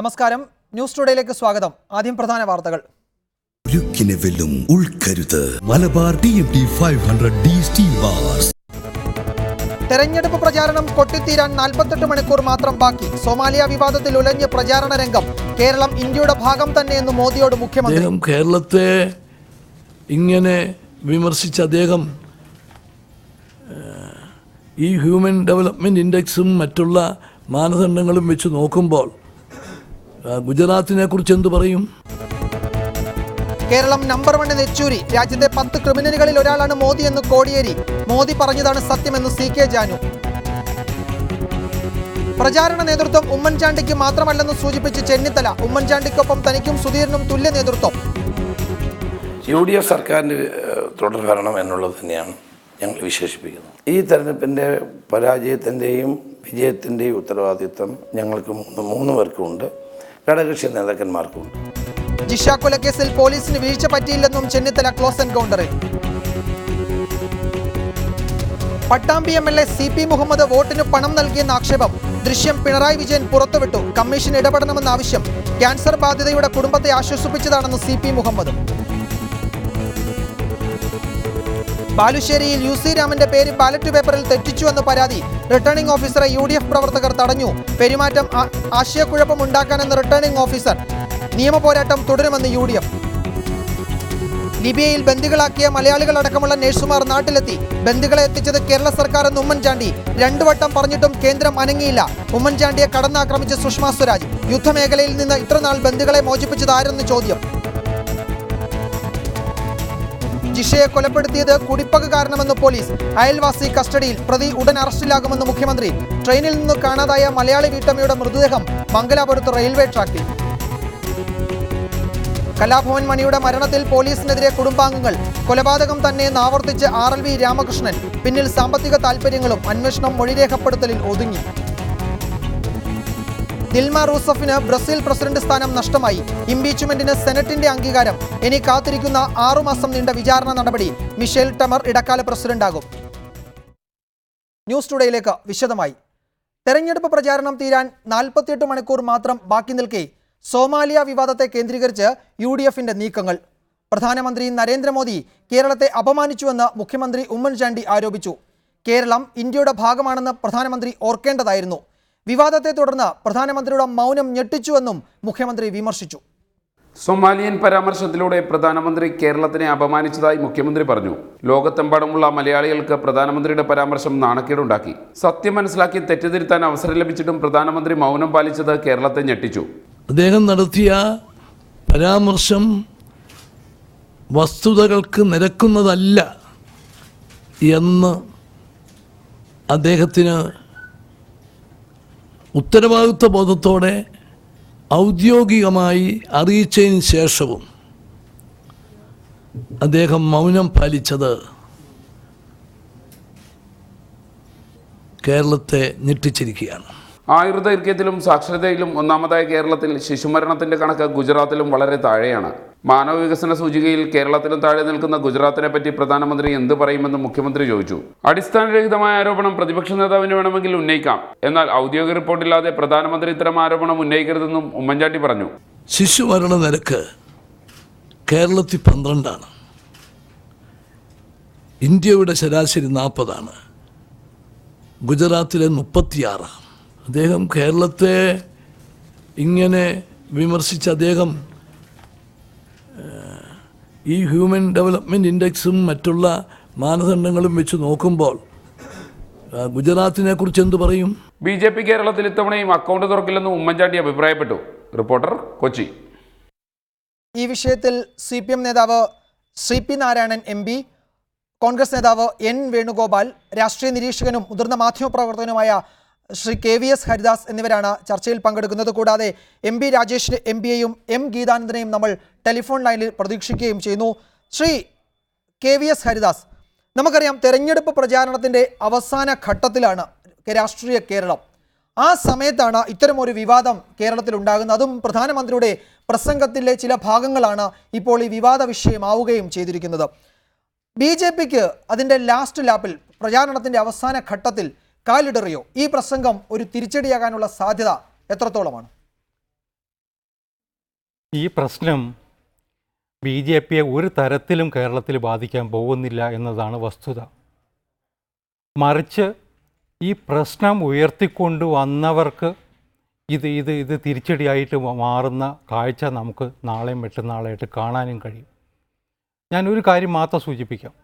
നമസ്കാരം, ന്യൂസ് ടുഡേയിലേക്ക് സ്വാഗതം. ആദ്യം പ്രധാന വാർത്തകൾ. Malabar TMT 500D steel bars. തെരഞ്ഞെടുപ്പ് പ്രചാരണം കൊട്ടിത്തീരാൻ 48 മണിക്കൂർ മാത്രം ബാക്കി. സോമാലിയ വിവാദത്തിൽ ഉലഞ്ഞ് പ്രചാരണ രംഗം. കേരളം ഇന്ത്യയുടെ ഭാഗം തന്നെയെന്ന് മോദിയോട് മുഖ്യമന്ത്രി. കേരളത്തെ ഇങ്ങനെ വിമർശിച്ച അദ്ദേഹം ഈ ഹ്യൂമൻ ഡെവലപ്മെന്റ് ഇൻഡെക്സും മറ്റുള്ള മാനദണ്ഡങ്ങളും വെച്ച് നോക്കുമ്പോൾ ഗുജറാത്തിനെ കുറിച്ച് എന്തു പറയും? കേരളം നമ്പർ 1 നെച്ചൂരി. രാജ്യത്തെ 10 ക്രിമിനലുകളിൽ ഒരാളാണ് മോദി എന്ന് കോടിയേരി. മോദി പറഞ്ഞതാണ് സത്യമെന്ന് CK ജാനു. പ്രചാരണ നേതൃത്വം ഉമ്മൻചാണ്ടിക്ക് മാത്രമല്ലെന്ന് സൂചിപ്പിച്ച് ചെന്നിത്തല. ഉമ്മൻചാണ്ടിക്കൊപ്പം തനിക്കും സുധീരനും തുല്യ നേതൃത്വം. UDF സർക്കാരിൻ്റെ തുടർഭരണം എന്നുള്ളത് തന്നെയാണ് ഞങ്ങൾ വിശേഷിപ്പിക്കുന്നത്. ഈ തെരഞ്ഞെടുപ്പിൻ്റെ പരാജയത്തിൻ്റെയും വിജയത്തിൻ്റെയും ഉത്തരവാദിത്വം ഞങ്ങൾക്ക് മൂന്ന് പേർക്കുമുണ്ട്, ഘടകകക്ഷി നേതാക്കന്മാർക്കുമുണ്ട്. ജിഷ കൊലക്കേസിൽ പോലീസിന് വീഴ്ച പറ്റിയില്ലെന്നും ചെന്നിത്തല ക്ലോസ് എൻകൗണ്ടറിൽ. പട്ടാമ്പി MLA CP മുഹമ്മദ് വോട്ടിന് പണം നൽകിയെന്ന ആക്ഷേപം. ദൃശ്യം പിണറായി വിജയൻ പുറത്തുവിട്ടു. കമ്മീഷൻ ഇടപെടണമെന്ന ആവശ്യം. ക്യാൻസർ ബാധിതയുടെ കുടുംബത്തെ ആശ്വസിപ്പിച്ചതാണെന്ന് CP മുഹമ്മദ്. ബാലുശ്ശേരിയിൽ UC രാമന്റെ പേര് ബാലറ്റ് പേപ്പറിൽ തെറ്റിച്ചുവെന്ന് പരാതി. റിട്ടേണിംഗ് ഓഫീസറെ UDF പ്രവർത്തകർ തടഞ്ഞു. പെരുമാറ്റം ആശയക്കുഴപ്പം ഉണ്ടാക്കാനെന്ന് റിട്ടേണിംഗ് ഓഫീസർ. നിയമപോരാട്ടം തുടരുമെന്ന് UDF. ലിബിയയിൽ ബന്ദികളാക്കിയ മലയാളികളടക്കമുള്ള നഴ്സുമാർ നാട്ടിലെത്തി. ബന്ദികളെ എത്തിച്ചത് കേരള സർക്കാർ എന്ന് ഉമ്മൻചാണ്ടി. 2 വട്ടം പറഞ്ഞിട്ടും കേന്ദ്രം അനങ്ങിയില്ല. ഉമ്മൻചാണ്ടിയെ കടന്നാക്രമിച്ച സുഷമ സ്വരാജ്. യുദ്ധമേഖലയിൽ നിന്ന് ഇത്രനാൾ ബന്ദികളെ മോചിപ്പിച്ചത് ആരെന്ന് ചോദ്യം. ജിഷയെ കൊലപ്പെടുത്തിയത് കുടിപ്പക കാരണമെന്ന് പോലീസ്. അയൽവാസി കസ്റ്റഡിയിൽ. പ്രതി ഉടൻ അറസ്റ്റിലാകുമെന്ന് മുഖ്യമന്ത്രി. ട്രെയിനിൽ നിന്ന് കാണാതായ മലയാളി വീട്ടമ്മയുടെ മൃതദേഹം മംഗലാപുരത്ത് റെയിൽവേ ട്രാക്കിൽ. കലാഭവൻ മണിയുടെ മരണത്തിൽ പോലീസിനെതിരെ കുടുംബാംഗങ്ങൾ. കൊലപാതകം തന്നെയെന്ന് ആവർത്തിച്ച് RLV രാമകൃഷ്ണൻ. പിന്നിൽ സാമ്പത്തിക താൽപര്യങ്ങളും. അന്വേഷണം മൊഴിരേഖപ്പെടുത്തലിൽ ഒതുങ്ങി. ദിൽമ റൂസഫിന് ബ്രസീൽ പ്രസിഡന്റ് സ്ഥാനം നഷ്ടമായി. ഇംപീച്ച്മെന്റിന് സെനറ്റിന്റെ അംഗീകാരം. ഇനി കാത്തിരിക്കുന്ന 6 മാസം നീണ്ട വിചാരണ നടപടി. മിഷേൽ ടെമർ ഇടക്കാല പ്രസിഡന്റാകും. ന്യൂസ് ടുഡേയിലേക്ക് വിശദമായി. തെരഞ്ഞെടുപ്പ് പ്രചാരണം തീരാൻ 48 മണിക്കൂർ മാത്രം ബാക്കി നിൽക്കെ സോമാലിയ വിവാദത്തെ കേന്ദ്രീകരിച്ച് UDFന്റെ നീക്കങ്ങൾ. പ്രധാനമന്ത്രി നരേന്ദ്രമോദി കേരളത്തെ അപമാനിച്ചുവെന്ന് മുഖ്യമന്ത്രി ഉമ്മൻചാണ്ടി ആരോപിച്ചു. കേരളം ഇന്ത്യയുടെ ഭാഗമാണെന്ന് പ്രധാനമന്ത്രി ഓർക്കേണ്ടതായിരുന്നു. വിവാദത്തെ തുടർന്ന് പ്രധാനമന്ത്രിയുടെ മൗനം ഞെട്ടിച്ചുവെന്നും മുഖ്യമന്ത്രി വിമർശിച്ചു. സൊമാലിയൻ പരാമർശത്തിലൂടെ പ്രധാനമന്ത്രി കേരളത്തിനെ അപമാനിച്ചതായി മുഖ്യമന്ത്രി പറഞ്ഞു. ലോകത്തെമ്പാടുമുള്ള മലയാളികൾക്ക് പ്രധാനമന്ത്രിയുടെ പരാമർശം നാണക്കേടുണ്ടാക്കി. സത്യം മനസ്സിലാക്കി തെറ്റിദ്ധരുത്താൻ അവസരം ലഭിച്ചിട്ടും പ്രധാനമന്ത്രി മൗനം പാലിച്ചത് കേരളത്തെ ഞെട്ടിച്ചു. അദ്ദേഹം നടത്തിയ പരാമർശം വസ്തുതകൾക്ക് നിരക്കുന്നതല്ല എന്ന് അദ്ദേഹത്തിന് ഉത്തരവാദിത്വ ബോധത്തോടെ ഔദ്യോഗികമായി അറിയിച്ചതിന് ശേഷവും അദ്ദേഹം മൗനം പാലിച്ചത് കേരളത്തെ ഞെട്ടിച്ചിരിക്കുകയാണ്. ആയുർദൈർഘ്യത്തിലും സാക്ഷരതയിലും ഒന്നാമതായ കേരളത്തിൽ ശിശുമരണത്തിന്റെ കണക്ക് ഗുജറാത്തിലും വളരെ താഴെയാണ്. മാനവ വികസന സൂചികയിൽ കേരളത്തിലും താഴെ നിൽക്കുന്ന ഗുജറാത്തിനെ പറ്റി പ്രധാനമന്ത്രി എന്ത് പറയുമെന്ന് മുഖ്യമന്ത്രി ചോദിച്ചു. അടിസ്ഥാനരഹിതമായ ആരോപണം പ്രതിപക്ഷ നേതാവിന് വേണമെങ്കിൽ ഉന്നയിക്കാം, എന്നാൽ ഔദ്യോഗിക റിപ്പോർട്ടില്ലാതെ പ്രധാനമന്ത്രി ഇത്തരം ആരോപണം ഉന്നയിക്കരുതെന്നും ഉമ്മൻചാണ്ടി പറഞ്ഞു. ശിശുമരണ നിരക്ക് കേരളത്തിൽ 12ആണ്. ഇന്ത്യയുടെ ശരാശരി 40ആണ്. ഗുജറാത്തിലെ 36. അദ്ദേഹം കേരളത്തെ ഇങ്ങനെ വിമർശിച്ച അദ്ദേഹം ഈ ഹ്യൂമൻ ഡെവലപ്മെന്റ് ഇൻഡെക്സും മറ്റുള്ള മാനദണ്ഡങ്ങളും വെച്ച് നോക്കുമ്പോൾ ഗുജറാത്തിനെ കുറിച്ച് എന്തു പറയും? BJP കേരളത്തിൽ ഇത്തവണയും അക്കൗണ്ട് തുറക്കില്ലെന്ന് ഉമ്മൻചാണ്ടി അഭിപ്രായപ്പെട്ടു. റിപ്പോർട്ടർ, കൊച്ചി. ഈ വിഷയത്തിൽ CPM നേതാവ് CP നാരായണൻ MP, കോൺഗ്രസ് നേതാവ് N വേണുഗോപാൽ, രാഷ്ട്രീയ നിരീക്ഷകനും മുതിർന്ന മാധ്യമപ്രവർത്തകനുമായ ശ്രീ KVS ഹരിദാസ് എന്നിവരാണ് ചർച്ചയിൽ പങ്കെടുക്കുന്നത്. കൂടാതെ MP രാജേഷ് MPയെയും M ഗീതാനന്ദനെയും നമ്മൾ ടെലിഫോൺ ലൈനിൽ പ്രതീക്ഷിക്കുകയും ചെയ്യുന്നു. ശ്രീ KVS ഹരിദാസ്, നമുക്കറിയാം തെരഞ്ഞെടുപ്പ് പ്രചാരണത്തിൻ്റെ അവസാന ഘട്ടത്തിലാണ് രാഷ്ട്രീയ കേരളം. ആ സമയത്താണ് ഇത്തരമൊരു വിവാദം കേരളത്തിൽ ഉണ്ടാകുന്നത്. അതും പ്രധാനമന്ത്രിയുടെ പ്രസംഗത്തിലെ ചില ഭാഗങ്ങളാണ് ഇപ്പോൾ ഈ വിവാദ വിഷയമാവുകയും ചെയ്തിരിക്കുന്നത്. BJPക്ക് അതിൻ്റെ ലാസ്റ്റ് ലാപ്പിൽ പ്രചാരണത്തിൻ്റെ അവസാന ഘട്ടത്തിൽ കാലിടറിയോ? ഈ പ്രസംഗം ഒരു തിരിച്ചടിയാകാനുള്ള സാധ്യത എത്രത്തോളമാണ്? ഈ പ്രശ്നം BJP ഒരു തരത്തിലും കേരളത്തിൽ ബാധിക്കാൻ പോകുന്നില്ല എന്നതാണ് വസ്തുത. മറിച്ച് ഈ പ്രശ്നം ഉയർത്തിക്കൊണ്ട് വന്നവർക്ക് ഇത് തിരിച്ചടിയായിട്ട് മാറുന്ന കാഴ്ച നമുക്ക് നാളെയും മറ്റന്നാളായിട്ട് കാണാനും കഴിയും. ഞാനൊരു കാര്യം മാത്രം സൂചിപ്പിക്കാം.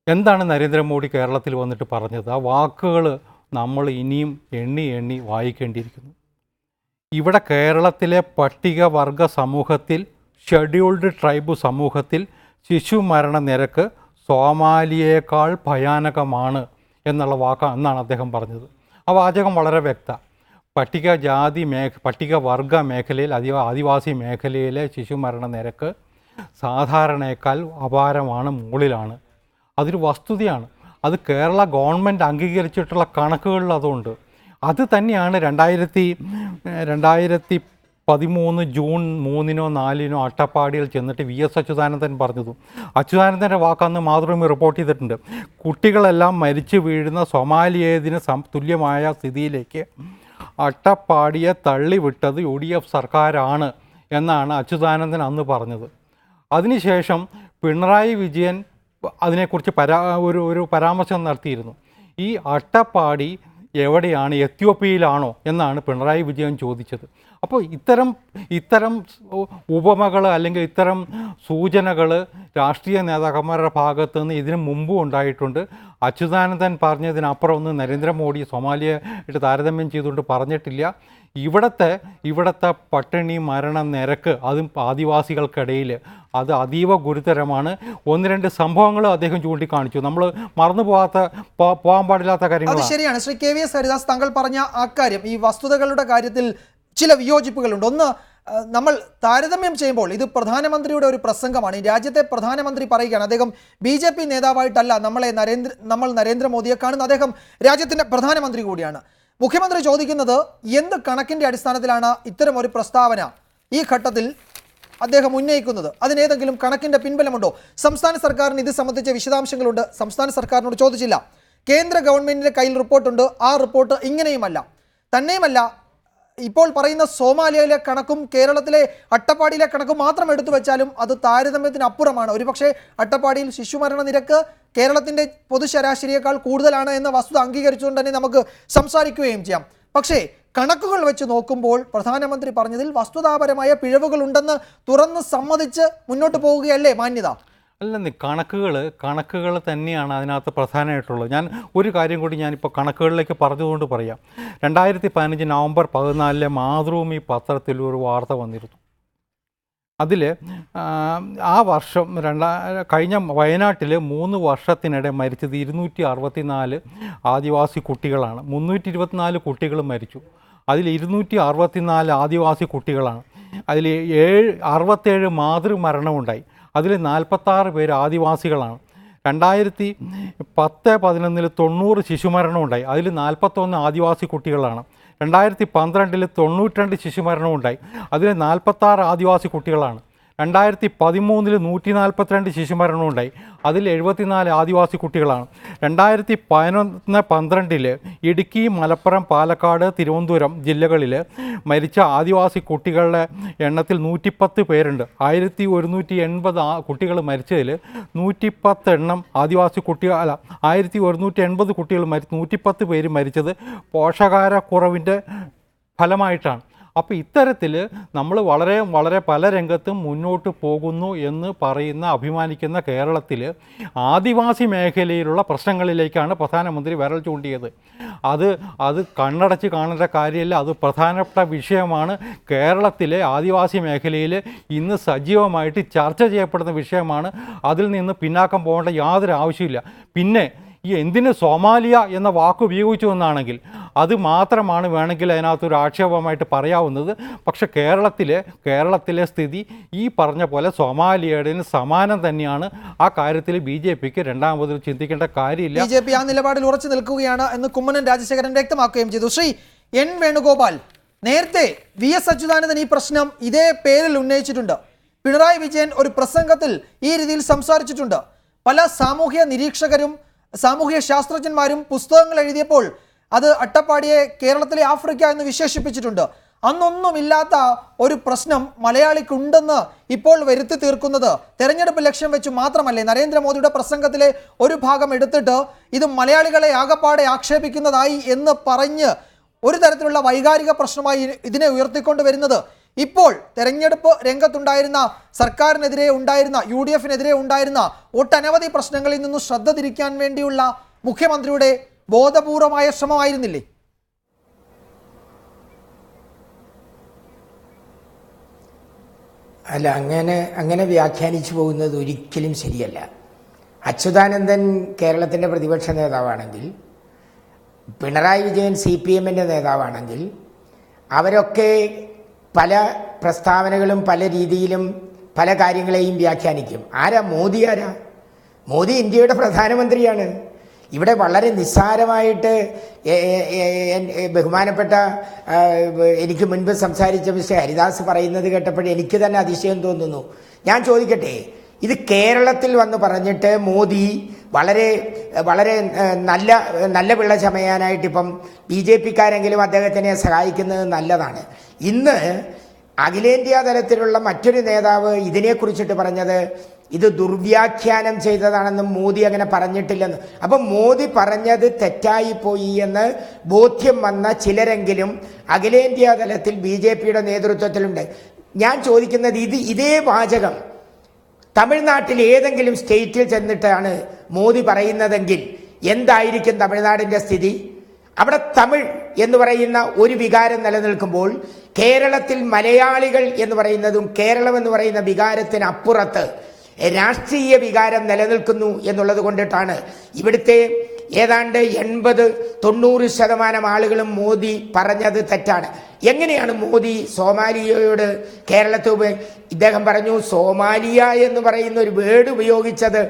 എന്താണ് നരേന്ദ്രമോദി കേരളത്തിൽ വന്നിട്ട് പറഞ്ഞത്? ആ വാക്കുകൾ നമ്മൾ ഇനിയും എണ്ണി വായിക്കേണ്ടിയിരിക്കുന്നു. ഇവിടെ കേരളത്തിലെ പട്ടികവർഗ സമൂഹത്തിൽ, ഷെഡ്യൂൾഡ് ട്രൈബ് സമൂഹത്തിൽ ശിശു മരണ നിരക്ക് സോമാലിയേക്കാൾ ഭയാനകമാണ് എന്നുള്ള എന്നാണ് അദ്ദേഹം പറഞ്ഞത്. ആ വാചകം വളരെ വ്യക്തമാണ്. പട്ടികവർഗ മേഖലയിൽ, ആദിവാസി മേഖലയിലെ ശിശു മരണ നിരക്ക് സാധാരണയേക്കാൾ അപാരമാണ്, മുകളിലാണ്. അതൊരു വസ്തുതയാണ്. അത് കേരള ഗവൺമെൻറ് അംഗീകരിച്ചിട്ടുള്ള കണക്കുകളിൽ അതുണ്ട്. അത് തന്നെയാണ് 2013 ജൂൺ 3-നോ 4-നോ അട്ടപ്പാടിയിൽ ചെന്നിട്ട് VS അച്യുതാനന്ദൻ പറഞ്ഞതും. അച്യുതാനന്ദൻ്റെ വാക്കന്ന് മാതൃഭൂമി റിപ്പോർട്ട് ചെയ്തിട്ടുണ്ട്. കുട്ടികളെല്ലാം മരിച്ചു വീഴുന്ന സൊമാലിയേതിന് തുല്യമായ സ്ഥിതിയിലേക്ക് അട്ടപ്പാടിയെ തള്ളിവിട്ടത് UDF സർക്കാരാണ് എന്നാണ് അച്യുതാനന്ദൻ അന്ന് പറഞ്ഞത്. അതിനുശേഷം പിണറായി വിജയൻ അതിനെക്കുറിച്ച് ഒരു പരാമർശം നടത്തിയിരുന്നു. ഈ അട്ടപ്പാടി എവിടെയാണ്, എത്യോപ്യയിലാണോ എന്നാണ് പിണറായി വിജയൻ ചോദിച്ചത്. അപ്പോൾ ഇത്തരം ഉപമകൾ അല്ലെങ്കിൽ ഇത്തരം സൂചനകൾ രാഷ്ട്രീയ നേതാക്കന്മാരുടെ ഭാഗത്തു നിന്ന് ഇതിനു മുമ്പും ഉണ്ടായിട്ടുണ്ട്. അച്യുതാനന്ദൻ പറഞ്ഞതിനപ്പുറം ഒന്നും നരേന്ദ്രമോദി സൊമാലിയയായിട്ട് താരതമ്യം ചെയ്തുകൊണ്ട് പറഞ്ഞിട്ടില്ല. ഇവിടുത്തെ പട്ടിണി മരണ നിരക്ക്, അതും ആദിവാസികൾക്കിടയിൽ, അത് അതീവ ഗുരുതരമാണ്. 1-2 സംഭവങ്ങൾ അദ്ദേഹം ചൂണ്ടിക്കാണിച്ചു. നമ്മൾ മറന്നു പോകാൻ പാടില്ലാത്ത കാര്യങ്ങൾ. അത് ശരിയാണ്. ശ്രീ KVS ഹരിദാസ്, താങ്കൾ പറഞ്ഞ അക്കാര്യം, ഈ വസ്തുതകളുടെ കാര്യത്തിൽ ചില വിയോജിപ്പുകളുണ്ട്. ഒന്ന്, നമ്മൾ താരതമ്യം ചെയ്യുമ്പോൾ ഇത് പ്രധാനമന്ത്രിയുടെ ഒരു പ്രസംഗമാണ്. ഈ രാജ്യത്തെ പ്രധാനമന്ത്രി പറയുകയാണ്, അദ്ദേഹം BJP നേതാവായിട്ടല്ല നമ്മൾ നരേന്ദ്രമോദിയെ കാണുന്ന, അദ്ദേഹം രാജ്യത്തിൻ്റെ പ്രധാനമന്ത്രി കൂടിയാണ്. മുഖ്യമന്ത്രി ചോദിക്കുന്നത് എന്ത് കണക്കിൻ്റെ അടിസ്ഥാനത്തിലാണ് ഇത്തരം ഒരു പ്രസ്താവന ഈ ഘട്ടത്തിൽ അദ്ദേഹം ഉന്നയിക്കുന്നത്? അതിനേതെങ്കിലും കണക്കിൻ്റെ പിൻബലമുണ്ടോ? സംസ്ഥാന സർക്കാരിന് ഇത് സംബന്ധിച്ച വിശദാംശങ്ങളുണ്ട്. സംസ്ഥാന സർക്കാരിനോട് ചോദിച്ചില്ല. കേന്ദ്ര ഗവൺമെൻറ്റിൻ്റെ കയ്യിൽ റിപ്പോർട്ടുണ്ട്. ആ റിപ്പോർട്ട് ഇങ്ങനെയുമല്ല. തന്നെയുമല്ല, ഇപ്പോൾ പറയുന്ന സോമാലിയയിലെ കണക്കും കേരളത്തിലെ അട്ടപ്പാടിയിലെ കണക്കും മാത്രം എടുത്തു വെച്ചാലും അത് താരതമ്യത്തിന് അപ്പുറമാണ്. ഒരുപക്ഷെ അട്ടപ്പാടിയിൽ ശിശുമരണ നിരക്ക് കേരളത്തിൻ്റെ പൊതുശരാശരിയേക്കാൾ കൂടുതലാണ് എന്ന വസ്തുത അംഗീകരിച്ചുകൊണ്ട് തന്നെ നമുക്ക് സംസാരിക്കുകയും ചെയ്യാം. പക്ഷേ കണക്കുകൾ വെച്ച് നോക്കുമ്പോൾ പ്രധാനമന്ത്രി പറഞ്ഞതിൽ വസ്തുതാപരമായ പിഴവുകളുണ്ടെന്ന് തുറന്ന് സമ്മതിച്ച് മുന്നോട്ട് പോവുകയല്ലേ മാന്യത? അല്ലെന്ന്, കണക്കുകൾ തന്നെയാണ് അതിനകത്ത് പ്രധാനമായിട്ടുള്ളത്. ഞാൻ ഒരു കാര്യം കൂടി ഞാനിപ്പോൾ കണക്കുകളിലേക്ക് പറഞ്ഞതുകൊണ്ട് പറയാം. 2015 നവംബർ 14 മാതൃഭൂമി പത്രത്തിൽ ഒരു വാർത്ത വന്നിരുന്നു. അതിൽ ആ വർഷം കഴിഞ്ഞ വയനാട്ടിൽ 3 വർഷത്തിനിടെ മരിച്ചത് 264 ആദിവാസി കുട്ടികളാണ്. 324 കുട്ടികൾ മരിച്ചു. അതിൽ 264 ആദിവാസി കുട്ടികളാണ്. അതിൽ 67 മാതൃമരണമുണ്ടായി. അതിൽ 46 പേര് ആദിവാസികളാണ്. 2010-11 90 ശിശുമരണമുണ്ടായി. അതിൽ 41 ആദിവാസി കുട്ടികളാണ്. 2012 92 ശിശുമരണമുണ്ടായി. അതിൽ 46 ആദിവാസി കുട്ടികളാണ്. 2013 142 ശിശുമരണമുണ്ടായി. അതിൽ 74 ആദിവാസി കുട്ടികളാണ്. 2011-12 ഇടുക്കി, മലപ്പുറം, പാലക്കാട്, തിരുവനന്തപുരം ജില്ലകളിൽ മരിച്ച ആദിവാസി കുട്ടികളുടെ എണ്ണത്തിൽ 110 പേരുണ്ട്. 1180 കുട്ടികൾ മരിച്ചതിൽ 110 എണ്ണം ആദിവാസി കുട്ടികൾ, 1180 കുട്ടികൾ 110 പേര് മരിച്ചത് പോഷകാഹാരക്കുറവിൻ്റെ ഫലമായിട്ടാണ്. അപ്പോൾ ഇത്തരത്തിൽ നമ്മൾ വളരെ പല രംഗത്തും മുന്നോട്ട് പോകുന്നു എന്ന് അഭിമാനിക്കുന്ന കേരളത്തിൽ ആദിവാസി മേഖലയിലുള്ള പ്രശ്നങ്ങളിലേക്കാണ് പ്രധാനമന്ത്രി വിരൽ ചൂണ്ടിയത്. അത് കണ്ണടച്ച് കാണേണ്ട കാര്യമല്ല. അത് പ്രധാനപ്പെട്ട വിഷയമാണ്. കേരളത്തിലെ ആദിവാസി മേഖലയിൽ ഇന്ന് സജീവമായിട്ട് ചർച്ച ചെയ്യപ്പെടുന്ന വിഷയമാണ്. അതിൽ നിന്ന് പിന്നാക്കം പോകേണ്ട യാതൊരു ആവശ്യമില്ല. പിന്നെ ഈ എന്തിന് സോമാലിയ എന്ന വാക്ക് ഉപയോഗിച്ചു എന്നാണെങ്കിൽ അത് മാത്രമാണ് വേണമെങ്കിൽ അതിനകത്തൊരു ആക്ഷേപമായിട്ട് പറയാവുന്നത്. പക്ഷേ കേരളത്തിലെ സ്ഥിതി ഈ പറഞ്ഞ പോലെ സോമാലിയയുടെ സമാനം തന്നെയാണ്. ആ കാര്യത്തിൽ BJPക്ക് രണ്ടാമത് ചിന്തിക്കേണ്ട കാര്യമില്ല. BJP ആ നിലപാടിൽ ഉറച്ചു നിൽക്കുകയാണ് എന്ന് കുമ്മനം രാജശേഖരൻ വ്യക്തമാക്കുകയും ചെയ്തു. ശ്രീ N വേണുഗോപാൽ, നേരത്തെ VS അച്യുതാനന്ദൻ ഈ പ്രശ്നം ഇതേ പേരിൽ ഉന്നയിച്ചിട്ടുണ്ട്. പിണറായി വിജയൻ ഒരു പ്രസംഗത്തിൽ ഈ രീതിയിൽ സംസാരിച്ചിട്ടുണ്ട്. പല സാമൂഹ്യ നിരീക്ഷകരും സാമൂഹ്യ ശാസ്ത്രജ്ഞന്മാരും പുസ്തകങ്ങൾ എഴുതിയപ്പോൾ അത് അട്ടപ്പാടിയെ കേരളത്തിലെ ആഫ്രിക്ക എന്ന് വിശേഷിപ്പിച്ചിട്ടുണ്ട്. അന്നൊന്നുമില്ലാത്ത ഒരു പ്രശ്നം മലയാളിക്കുണ്ടെന്ന് ഇപ്പോൾ വരുത്തി തീർക്കുന്നത് തെരഞ്ഞെടുപ്പ് ലക്ഷ്യം വെച്ച് മാത്രമല്ലേ? നരേന്ദ്രമോദിയുടെ പ്രസംഗത്തിലെ ഒരു ഭാഗം എടുത്തിട്ട് ഇത് മലയാളികളെ ആകപ്പാടെ ആക്ഷേപിക്കുന്നതായി എന്ന് പറഞ്ഞ് ഒരു തരത്തിലുള്ള വൈകാരിക പ്രശ്നമായി ഇതിനെ ഉയർത്തിക്കൊണ്ടുവരുന്നത് ഇപ്പോൾ തെരഞ്ഞെടുപ്പ് രംഗത്തുണ്ടായിരുന്ന സർക്കാരിനെതിരെ ഉണ്ടായിരുന്ന UDF-നെതിരെ ഉണ്ടായിരുന്ന ഒട്ടനവധി പ്രശ്നങ്ങളിൽ നിന്നും ശ്രദ്ധ തിരിക്കാൻ വേണ്ടിയുള്ള മുഖ്യമന്ത്രിയുടെ ബോധപൂർവമായ ശ്രമമായിരുന്നില്ലേ? അല്ല, അങ്ങനെ വ്യാഖ്യാനിച്ചു പോകുന്നത് ഒരിക്കലും ശരിയല്ല. അച്യുതാനന്ദൻ കേരളത്തിൻ്റെ പ്രതിപക്ഷ നേതാവാണെങ്കിൽ, പിണറായി വിജയൻ CPM-ൻ്റെ നേതാവാണെങ്കിൽ, അവരൊക്കെ പല പ്രസ്താവനകളും പല രീതിയിലും പല കാര്യങ്ങളെയും വ്യാഖ്യാനിക്കും. മോദി ആരാ? മോദി ഇന്ത്യയുടെ പ്രധാനമന്ത്രിയാണ്. ഇവിടെ വളരെ നിസ്സാരമായിട്ട് ബഹുമാനപ്പെട്ട എനിക്ക് മുൻപ് സംസാരിച്ച മിസ്റ്റർ ഹരിദാസ് പറയുന്നത് കേട്ടപ്പോൾ എനിക്ക് തന്നെ അതിശയം തോന്നുന്നു. ഞാൻ ചോദിക്കട്ടെ, ഇത് കേരളത്തിൽ വന്ന് പറഞ്ഞിട്ട് മോദി വളരെ വളരെ നല്ല പിള്ള ചമയാനായിട്ട് ഇപ്പം BJP-ക്കാരെങ്കിലും അദ്ദേഹത്തിനെ സഹായിക്കുന്നത് നല്ലതാണ്. ഇന്ന് അഖിലേന്ത്യാ തലത്തിലുള്ള മറ്റൊരു നേതാവ് ഇതിനെക്കുറിച്ചിട്ട് പറഞ്ഞത് ഇത് ദുർവ്യാഖ്യാനം ചെയ്തതാണെന്നും മോദി അങ്ങനെ പറഞ്ഞിട്ടില്ലെന്ന്. അപ്പം മോദി പറഞ്ഞത് തെറ്റായിപ്പോയി എന്ന് ബോധ്യം വന്ന ചിലരെങ്കിലും അഖിലേന്ത്യാ തലത്തിൽ BJP-യുടെ നേതൃത്വത്തിലുണ്ട്. ഞാൻ ചോദിക്കുന്നത്, ഇതേ വാചകം തമിഴ്നാട്ടിൽ ഏതെങ്കിലും സ്റ്റേറ്റിൽ ചെന്നിട്ടാണ് മോദി പറയുന്നതെങ്കിൽ എന്തായിരിക്കും തമിഴ്നാടിൻ്റെ സ്ഥിതി? അവിടെ തമിഴ് എന്ന് പറയുന്ന ഒരു വികാരം നിലനിൽക്കുമ്പോൾ കേരളത്തിൽ മലയാളികൾ എന്ന് പറയുന്നതും കേരളം എന്ന് പറയുന്ന വികാരത്തിനപ്പുറത്ത് രാഷ്ട്രീയ വികാരം നിലനിൽക്കുന്നു എന്നുള്ളത് കൊണ്ടിട്ടാണ് ഇവിടുത്തെ ഏതാണ്ട് 80-90% ആളുകളും മോദി പറഞ്ഞത് തെറ്റാണ്. എങ്ങനെയാണ് മോദി സോമാലിയയോട് കേരളത്തിൽ ഇദ്ദേഹം പറഞ്ഞു സോമാലിയ എന്ന് പറയുന്ന ഒരു വേർഡ് ഉപയോഗിച്ചത്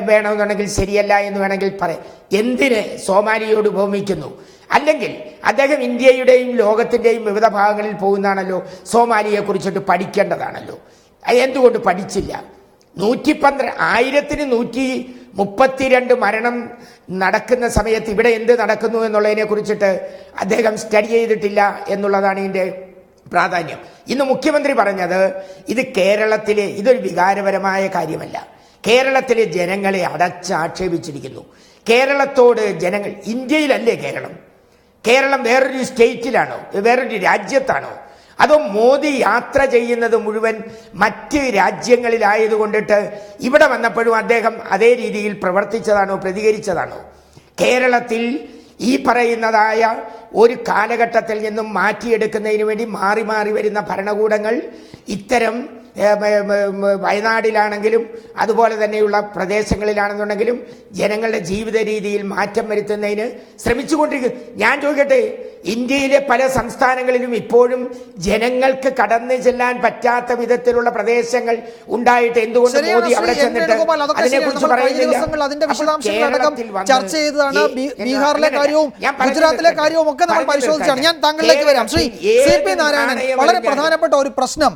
വേണമെന്നുണ്ടെങ്കിൽ ശരിയല്ല എന്ന് വേണമെങ്കിൽ പറയാം. എന്തിന് സോമാലിയയോട് ഉപമിക്കുന്നു? അല്ലെങ്കിൽ അദ്ദേഹം ഇന്ത്യയുടെയും ലോകത്തിൻ്റെയും വിവിധ ഭാഗങ്ങളിൽ പോകുന്നതാണല്ലോ, സോമാലിയെ കുറിച്ചിട്ട് പഠിക്കേണ്ടതാണല്ലോ. എന്തുകൊണ്ട് പഠിച്ചില്ല? 1132 മരണം നടക്കുന്ന സമയത്ത് ഇവിടെ എന്ത് നടക്കുന്നു എന്നുള്ളതിനെ കുറിച്ചിട്ട് അദ്ദേഹം സ്റ്റഡി ചെയ്തിട്ടില്ല എന്നുള്ളതാണ് ഇതിൻ്റെ പ്രാധാന്യം. ഇന്ന് മുഖ്യമന്ത്രി പറഞ്ഞത് ഇത് കേരളത്തിലെ ഇതൊരു വികാരപരമായ കാര്യമല്ല. കേരളത്തിലെ ജനങ്ങളെ അടച്ചാക്ഷേപിച്ചിരിക്കുന്നു. കേരളത്തോട് ജനങ്ങൾ, ഇന്ത്യയിലല്ലേ കേരളം വേറൊരു സ്റ്റേറ്റിലാണോ, വേറൊരു രാജ്യത്താണോ? അതോ മോദി യാത്ര ചെയ്യുന്നത് മുഴുവൻ മറ്റ് രാജ്യങ്ങളിലായതുകൊണ്ടിട്ട് ഇവിടെ വന്നപ്പോഴും അദ്ദേഹം അതേ രീതിയിൽ പ്രവർത്തിച്ചതാണോ, പ്രതികരിച്ചതാണോ? കേരളത്തിൽ ഈ പറയുന്നതായ ഒരു കാലഘട്ടത്തിൽ നിന്നും മാറ്റിയെടുക്കുന്നതിന് വേണ്ടി മാറി മാറി വരുന്ന ഭരണകൂടങ്ങൾ ഇത്തരം വയനാടിലാണെങ്കിലും അതുപോലെ തന്നെയുള്ള പ്രദേശങ്ങളിലാണെന്നുണ്ടെങ്കിലും ജനങ്ങളുടെ ജീവിത രീതിയിൽ മാറ്റം വരുത്തുന്നതിന് ശ്രമിച്ചുകൊണ്ടിരിക്കുന്നു. ഞാൻ ചോദിക്കട്ടെ, ഇന്ത്യയിലെ പല സംസ്ഥാനങ്ങളിലും ഇപ്പോഴും ജനങ്ങൾക്ക് കടന്നു ചെല്ലാൻ പറ്റാത്ത വിധത്തിലുള്ള പ്രദേശങ്ങൾ ഉണ്ടായിട്ട് എന്തുകൊണ്ട് മോദി അവിടെ ചെന്നിട്ട് അതിനെക്കുറിച്ച് പറയുന്നില്ല? ചർച്ച ചെയ്തതാണ്. ബീഹാറിലെ കാര്യവും ഗുജറാത്തിലെ കാര്യവും ഒക്കെ നമ്മൾ പരിശോധിച്ചാണ്. ഞാൻ താങ്കളിലേക്ക് വരാം. ശ്രീ CP നാരായണൻ, വളരെ പ്രധാനപ്പെട്ട ഒരു പ്രശ്നം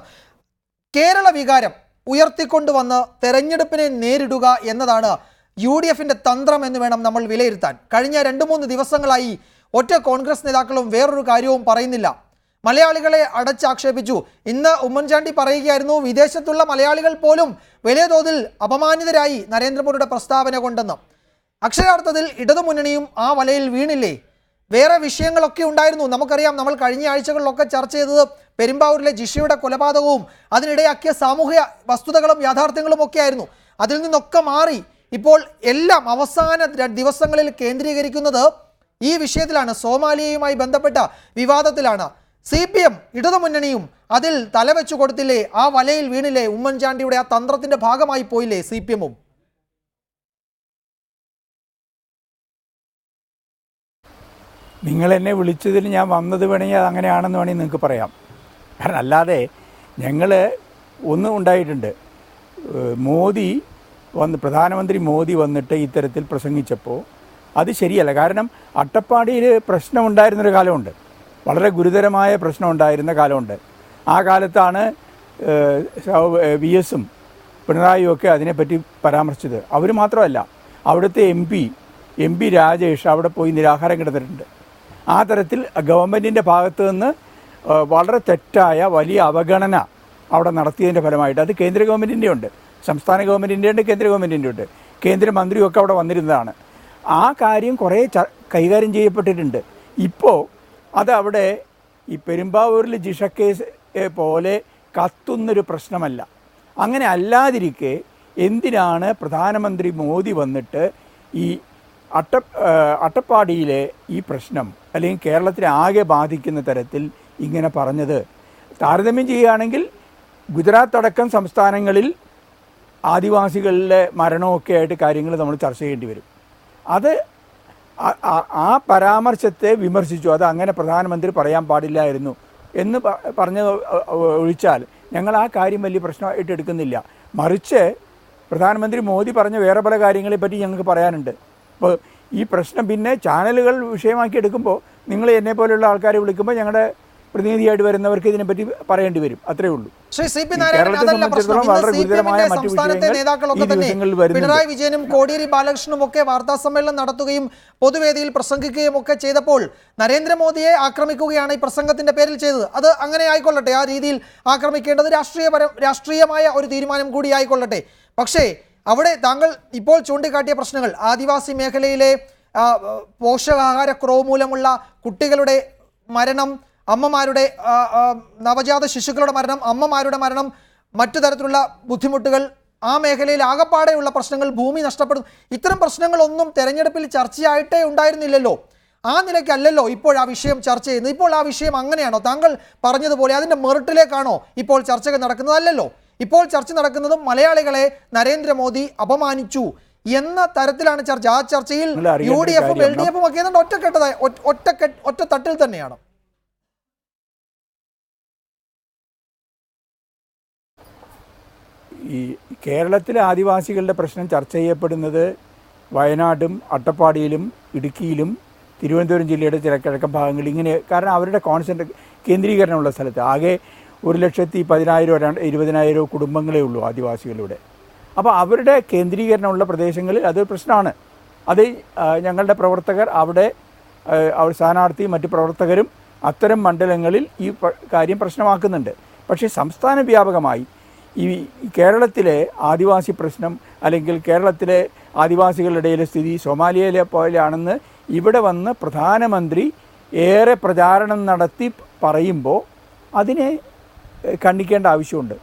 കേരള വികാരം ഉയർത്തിക്കൊണ്ടുവന്ന് തെരഞ്ഞെടുപ്പിനെ നേരിടുക എന്നതാണ് UDF-ന്റെ തന്ത്രം എന്ന് വേണം നമ്മൾ വിലയിരുത്താൻ. കഴിഞ്ഞ 2-3 ദിവസങ്ങളായി ഒറ്റ കോൺഗ്രസ് നേതാക്കളും വേറൊരു കാര്യവും പറയുന്നില്ല. മലയാളികളെ അടച്ചാക്ഷേപിച്ചു. ഇന്ന് ഉമ്മൻചാണ്ടി പറയുകയായിരുന്നു വിദേശത്തുള്ള മലയാളികൾ പോലും വലിയ തോതിൽ അപമാനിതരായി നരേന്ദ്രമോദിയുടെ പ്രസ്താവന കൊണ്ടെന്ന്. അക്ഷരാർത്ഥത്തിൽ ഇടതുമുന്നണിയും ആ വലയിൽ വീണില്ലേ? വേറെ വിഷയങ്ങളൊക്കെ ഉണ്ടായിരുന്നു. നമുക്കറിയാം, നമ്മൾ കഴിഞ്ഞ ആഴ്ചകളിലൊക്കെ ചർച്ച ചെയ്തത് പെരുമ്പാവൂരിലെ ജിഷയുടെ കൊലപാതകവും അതിനിടയാക്കിയ സാമൂഹിക വസ്തുതകളും യാഥാർത്ഥ്യങ്ങളും ഒക്കെ ആയിരുന്നു. അതിൽ നിന്നൊക്കെ മാറി ഇപ്പോൾ എല്ലാം അവസാന ദിവസങ്ങളിൽ കേന്ദ്രീകരിക്കുന്നത് ഈ വിഷയത്തിലാണ്. സോമാലിയയുമായി ബന്ധപ്പെട്ട വിവാദത്തിലാണ്. CPM ഇടതുമുന്നണിയും അതിൽ തലവെച്ചു കൊടുത്തില്ലേ? ആ വലയിൽ വീണില്ലേ? ഉമ്മൻചാണ്ടിയുടെ ആ തന്ത്രത്തിന്റെ ഭാഗമായി പോയില്ലേ CPM-ഉം? നിങ്ങൾ എന്നെ വിളിച്ചതിൽ ഞാൻ വന്നത് വേണമെങ്കിൽ അത് അങ്ങനെയാണെന്ന് വേണമെങ്കിൽ നിങ്ങൾക്ക് പറയാം. കാരണം അല്ലാതെ ഞങ്ങൾ ഒന്നും ഉണ്ടായിട്ടുണ്ട്. പ്രധാനമന്ത്രി മോദി വന്നിട്ട് ഇത്തരത്തിൽ പ്രസംഗിച്ചപ്പോൾ അത് ശരിയല്ല. കാരണം അട്ടപ്പാടിയിൽ പ്രശ്നം ഉണ്ടായിരുന്നൊരു കാലമുണ്ട്, വളരെ ഗുരുതരമായ പ്രശ്നം ഉണ്ടായിരുന്ന കാലമുണ്ട്. ആ കാലത്താണ് VS-ഉം പിണറായിയും ഒക്കെ അതിനെപ്പറ്റി പരാമർശിച്ചത്. അവർ മാത്രമല്ല, അവിടുത്തെ MP രാജേഷ് അവിടെ പോയി നിരാഹാരം കിടന്നിട്ടുണ്ട്. ആ തരത്തിൽ ഗവൺമെൻറ്റിൻ്റെ ഭാഗത്തു നിന്ന് വളരെ തെറ്റായ വലിയ അവഗണന അവിടെ നടത്തിയതിൻ്റെ ഫലമായിട്ട് അത് കേന്ദ്ര ഗവൺമെൻറ്റിൻ്റെ ഉണ്ട്, സംസ്ഥാന ഗവൺമെൻറ്റിൻ്റെ ഉണ്ട്, കേന്ദ്ര ഗവൺമെൻറ്റിൻ്റെ ഉണ്ട്, കേന്ദ്രമന്ത്രിയൊക്കെ അവിടെ വന്നിരുന്നതാണ്. ആ കാര്യം കുറേ കൈകാര്യം ചെയ്യപ്പെട്ടിട്ടുണ്ട്. ഇപ്പോൾ അതവിടെ ഈ പെരുമ്പാവൂരിൽ ജിഷ കേസ് പോലെ കത്തുന്നൊരു പ്രശ്നമല്ല. അങ്ങനെ അല്ലാതിരിക്കെ എന്തിനാണ് പ്രധാനമന്ത്രി മോദി വന്നിട്ട് ഈ അട്ടപ്പാടിയിലെ ഈ പ്രശ്നം അല്ലെങ്കിൽ കേരളത്തിനെ ആകെ ബാധിക്കുന്ന തരത്തിൽ ഇങ്ങനെ പറഞ്ഞത്? താരതമ്യം ചെയ്യുകയാണെങ്കിൽ ഗുജറാത്ത് അടക്കം സംസ്ഥാനങ്ങളിൽ ആദിവാസികളിലെ മരണമൊക്കെ ആയിട്ട് കാര്യങ്ങൾ നമ്മൾ ചർച്ച ചെയ്യേണ്ടി വരും. അത് ആ പരാമർശത്തെ വിമർശിച്ചു. അത് അങ്ങനെ പ്രധാനമന്ത്രി പറയാൻ പാടില്ലായിരുന്നു എന്ന് പറഞ്ഞ് ഒഴിച്ചാൽ ഞങ്ങൾ ആ കാര്യം വലിയ പ്രശ്നമായിട്ട് എടുക്കുന്നില്ല. മറിച്ച് പ്രധാനമന്ത്രി മോദി പറഞ്ഞ വേറെ പല കാര്യങ്ങളെപ്പറ്റി ഞങ്ങൾക്ക് പറയാനുണ്ട്. അപ്പോൾ ഈ പ്രശ്നം പിന്നെ ചാനലുകൾ വിഷയമാക്കി എടുക്കുമ്പോൾ നിങ്ങൾ എന്നെ പോലെയുള്ള ആൾക്കാരെ വിളിക്കുമ്പോൾ ഞങ്ങളുടെ പ്രതിനിധിയായിട്ട് വരുന്നവർക്ക് ഇതിനെപ്പറ്റി പറയേണ്ടി വരും. അത്രേ ഉള്ളൂ. ശ്രീ സി പി നാരായണൻ, അതല്ല പ്രശ്നം. ഇന്ന് CPM-ന്റെ സംസ്ഥാനത്തെ നേതാക്കളൊക്കെ തന്നെ പിണറായി വിജയനും കോടിയേരി ബാലകൃഷ്ണനും ഒക്കെ വാർത്താ സമ്മേളനം നടത്തുകയും പൊതുവേദിയിൽ പ്രസംഗിക്കുകയും ഒക്കെ ചെയ്തപ്പോൾ നരേന്ദ്രമോദിയെ ആക്രമിക്കുകയാണ് ഈ പ്രസംഗത്തിന്റെ പേരിൽ ചെയ്തത്. അത് അങ്ങനെ ആയിക്കൊള്ളട്ടെ, ആ രീതിയിൽ ആക്രമിക്കേണ്ടത് രാഷ്ട്രീയമായ ഒരു തീരുമാനം കൂടി ആയിക്കൊള്ളട്ടെ. പക്ഷേ അവിടെ താങ്കൾ ഇപ്പോൾ ചൂണ്ടിക്കാട്ടിയ പ്രശ്നങ്ങൾ, ആദിവാസി മേഖലയിലെ പോഷകാഹാരക്കുറവ് മൂലമുള്ള കുട്ടികളുടെ മരണം, അമ്മമാരുടെ നവജാത ശിശുക്കളുടെ മരണം, അമ്മമാരുടെ മരണം, മറ്റു തരത്തിലുള്ള ബുദ്ധിമുട്ടുകൾ, ആ മേഖലയിൽ ആകപ്പാടെയുള്ള പ്രശ്നങ്ങൾ, ഭൂമി നഷ്ടപ്പെടും, ഇത്തരം പ്രശ്നങ്ങളൊന്നും തെരഞ്ഞെടുപ്പിൽ ചർച്ചയായിട്ടേ ഉണ്ടായിരുന്നില്ലല്ലോ. ആ നിലയ്ക്കല്ലല്ലോ ഇപ്പോൾ ആ വിഷയം ചർച്ച ചെയ്യുന്നത്. ഇപ്പോൾ ആ വിഷയം അങ്ങനെയാണോ? താങ്കൾ പറഞ്ഞതുപോലെ അതിൻ്റെ മെറിറ്റിലേക്കാണോ ഇപ്പോൾ ചർച്ചകൾ നടക്കുന്നത്? അല്ലല്ലോ. ഇപ്പോൾ ചർച്ച നടക്കുന്നത് മലയാളികളെ നരേന്ദ്രമോദി അപമാനിച്ചു എന്ന തരത്തിലാണ് ചർച്ച. ആ ചർച്ചയിൽ UDF-ഉം LDF-ഉം ഒക്കെ ഒറ്റ തട്ടിൽ തന്നെയാണ്. ഈ കേരളത്തിലെ ആദിവാസികളുടെ പ്രശ്നം ചർച്ച ചെയ്യപ്പെടുന്നത് വയനാടും അട്ടപ്പാടിയിലും ഇടുക്കിയിലും തിരുവനന്തപുരം ജില്ലയുടെ ചില കിഴക്കൻ ഭാഗങ്ങളിൽ ഇങ്ങനെ, കാരണം അവരുടെ കേന്ദ്രീകരണമുള്ള സ്ഥലത്ത് ആകെ 1,10,10,000 20,000 കുടുംബങ്ങളേ ഉള്ളൂ ആദിവാസികളുടെ. അപ്പോൾ അവരുടെ കേന്ദ്രീകരണമുള്ള പ്രദേശങ്ങളിൽ അതൊരു പ്രശ്നമാണ്. അത് ഞങ്ങളുടെ പ്രവർത്തകർ അവിടെ സ്ഥാനാർത്ഥിയും മറ്റ് പ്രവർത്തകരും അത്തരം മണ്ഡലങ്ങളിൽ ഈ കാര്യം പ്രശ്നമാക്കുന്നുണ്ട്. പക്ഷേ സംസ്ഥാന വ്യാപകമായി ഈ കേരളത്തിലെ ആദിവാസി പ്രശ്നം അല്ലെങ്കിൽ കേരളത്തിലെ ആദിവാസികളുടെ ഇടയിലെ സ്ഥിതി സോമാലിയയിലെ പോലെയാണെന്ന് ഇവിടെ വന്ന് പ്രധാനമന്ത്രി ഏറെ പ്രചാരണം നടത്തി പറയുമ്പോൾ അതിനെ ഖണ്ഡിക്കേണ്ട ആവശ്യമുണ്ട്.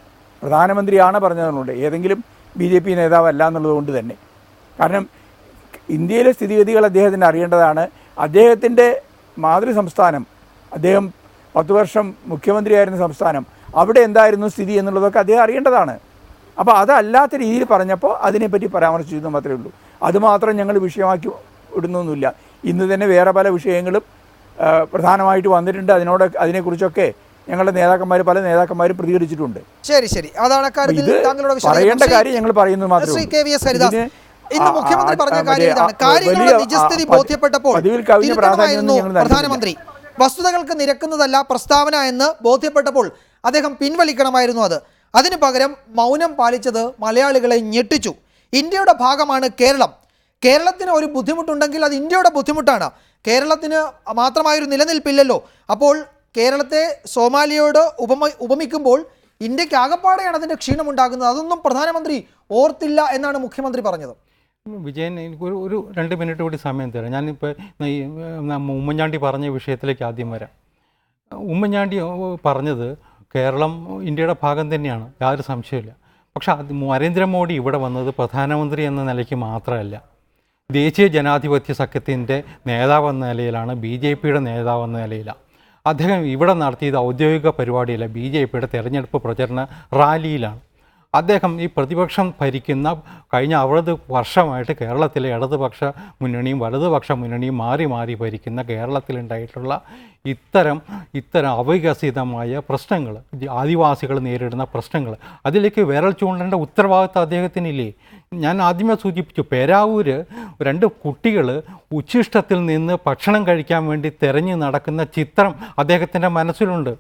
പ്രധാനമന്ത്രിയാണ് പറഞ്ഞതുകൊണ്ട്, ഏതെങ്കിലും BJP നേതാവല്ല എന്നുള്ളതുകൊണ്ട് തന്നെ. കാരണം ഇന്ത്യയിലെ സ്ഥിതിഗതികൾ അദ്ദേഹത്തിന് അറിയേണ്ടതാണ്. അദ്ദേഹത്തിൻ്റെ മാതൃ സംസ്ഥാനം, അദ്ദേഹം 10 വർഷം മുഖ്യമന്ത്രിയായിരുന്ന സംസ്ഥാനം, അവിടെ എന്തായിരുന്നു സ്ഥിതി എന്നുള്ളതൊക്കെ അദ്ദേഹം അറിയേണ്ടതാണ്. അപ്പോൾ അതല്ലാത്ത രീതിയിൽ പറഞ്ഞപ്പോൾ അതിനെപ്പറ്റി പരാമർശിച്ചെന്ന് മാത്രമേ ഉള്ളൂ. അതുമാത്രം ഞങ്ങൾ വിഷയമാക്കി ഇടുന്നൊന്നുമില്ല. ഇന്ന് തന്നെ വേറെ പല വിഷയങ്ങളും പ്രധാനമായിട്ട് വന്നിട്ടുണ്ട്. അതിനെക്കുറിച്ചൊക്കെ ഞങ്ങളുടെ പല നേതാക്കന്മാരും പ്രതികരിച്ചിട്ടുണ്ട്. ശരി ശരി, അതാണ് പറയേണ്ട കാര്യം ഞങ്ങൾ പറയുന്നത് മാത്രമേ. ഇന്ന് മുഖ്യമന്ത്രി പറഞ്ഞ കാര്യം ഇതാണ്. കാര്യങ്ങളുടെ നിജസ്ഥിതി ബോധ്യപ്പെട്ടപ്പോൾ പ്രധാനമന്ത്രി വസ്തുതകൾക്ക് നിരക്കുന്നതല്ല പ്രസ്താവന എന്ന് ബോധ്യപ്പെട്ടപ്പോൾ അദ്ദേഹം പിൻവലിക്കണമായിരുന്നു അത്. അതിനു പകരം മൗനം പാലിച്ചത് മലയാളികളെ ഞെട്ടിച്ചു. ഇന്ത്യയുടെ ഭാഗമാണ് കേരളം. കേരളത്തിന് ഒരു ബുദ്ധിമുട്ടുണ്ടെങ്കിൽ അത് ഇന്ത്യയുടെ ബുദ്ധിമുട്ടാണ്. കേരളത്തിന് മാത്രമായൊരു നിലനിൽപ്പില്ലല്ലോ. അപ്പോൾ കേരളത്തെ സോമാലിയോട് ഉപമിക്കുമ്പോൾ ഇന്ത്യക്ക് ആകപ്പാടെയാണ് അതിൻ്റെ ക്ഷീണമുണ്ടാകുന്നത്. അതൊന്നും പ്രധാനമന്ത്രി ഓർത്തില്ല എന്നാണ് മുഖ്യമന്ത്രി പറഞ്ഞത്. വിജയൻ, എനിക്കൊരു 2 മിനിറ്റ് കൂടി സമയം തരാം. ഞാനിപ്പോൾ ഈ ഉമ്മൻചാണ്ടി പറഞ്ഞ വിഷയത്തിലേക്ക് ആദ്യം വരാം. ഉമ്മൻചാണ്ടി പറഞ്ഞത് കേരളം ഇന്ത്യയുടെ ഭാഗം തന്നെയാണ്, യാതൊരു സംശയമില്ല. പക്ഷേ നരേന്ദ്രമോദി ഇവിടെ വന്നത് പ്രധാനമന്ത്രി എന്ന നിലയ്ക്ക് മാത്രമല്ല, ദേശീയ ജനാധിപത്യ സഖ്യത്തിൻ്റെ നേതാവെന്ന നിലയിലാണ്, BJPയുടെ നേതാവെന്ന നിലയിലാണ്. അദ്ദേഹം ഇവിടെ നടത്തിയത് ഔദ്യോഗിക പരിപാടിയല്ല, BJPയുടെ തെരഞ്ഞെടുപ്പ് പ്രചരണ റാലിയിലാണ്. അദ്ദേഹം ഈ പ്രതിപക്ഷം ഭരിക്കുന്ന കഴിഞ്ഞ 60 വർഷമായിട്ട് കേരളത്തിലെ ഇടതുപക്ഷ മുന്നണിയും വലതുപക്ഷ മുന്നണിയും മാറി മാറി ഭരിക്കുന്ന കേരളത്തിലുണ്ടായിട്ടുള്ള ഇത്തരം അവികസിതമായ പ്രശ്നങ്ങൾ, ആദിവാസികൾ നേരിടുന്ന പ്രശ്നങ്ങൾ, അതിലേക്ക് വിരൽ ചൂണ്ടേണ്ട ഉത്തരവാദിത്വം അദ്ദേഹത്തിനില്ലേ? ഞാൻ ആദ്യമേ സൂചിപ്പിച്ചു, പേരാവൂർ 2 കുട്ടികൾ ഉച്ഛിഷ്ടത്തിൽ നിന്ന് ഭക്ഷണം കഴിക്കാൻ വേണ്ടി തിരഞ്ഞു നടക്കുന്ന ചിത്രം അദ്ദേഹത്തിൻ്റെ മനസ്സിലുണ്ട്.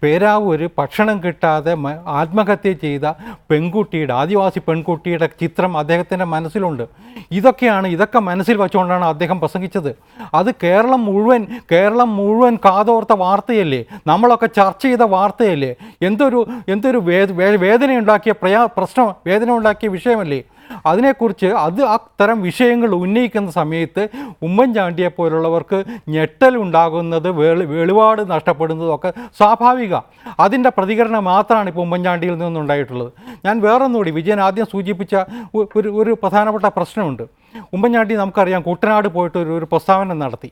പേരാവൂര് ഭക്ഷണം കിട്ടാതെ ആത്മഹത്യ ചെയ്ത പെൺകുട്ടിയുടെ, ആദിവാസി പെൺകുട്ടിയുടെ ചിത്രം അദ്ദേഹത്തിൻ്റെ മനസ്സിലുണ്ട്. ഇതൊക്കെ മനസ്സിൽ വെച്ചുകൊണ്ടാണ് അദ്ദേഹം പ്രസംഗിച്ചത്. അത് കേരളം മുഴുവൻ കാതോർത്ത വാർത്തയല്ലേ, നമ്മളൊക്കെ ചർച്ച ചെയ്ത വാർത്തയല്ലേ, എന്തൊരു വേദനയുണ്ടാക്കിയ വേദന ഉണ്ടാക്കിയ വിഷയമല്ലേ. അതിനെക്കുറിച്ച് അത്തരം വിഷയങ്ങൾ ഉന്നയിക്കുന്ന സമയത്ത് ഉമ്മൻചാണ്ടിയെ പോലുള്ളവർക്ക് ഞെട്ടലുണ്ടാകുന്നത്, വെളിപാട് നഷ്ടപ്പെടുന്നതൊക്കെ സ്വാഭാവിക. അതിൻ്റെ പ്രതികരണം മാത്രമാണ് ഇപ്പോൾ ഉമ്മൻചാണ്ടിയിൽ നിന്നുണ്ടായിട്ടുള്ളത്. ഞാൻ വേറൊന്നുകൂടി, വിജയൻ ആദ്യം സൂചിപ്പിച്ച ഒരു പ്രധാനപ്പെട്ട പ്രശ്നമുണ്ട്. ഉമ്മൻചാണ്ടി നമുക്കറിയാം കുട്ടനാട് പോയിട്ട് ഒരു പ്രസ്താവന നടത്തി.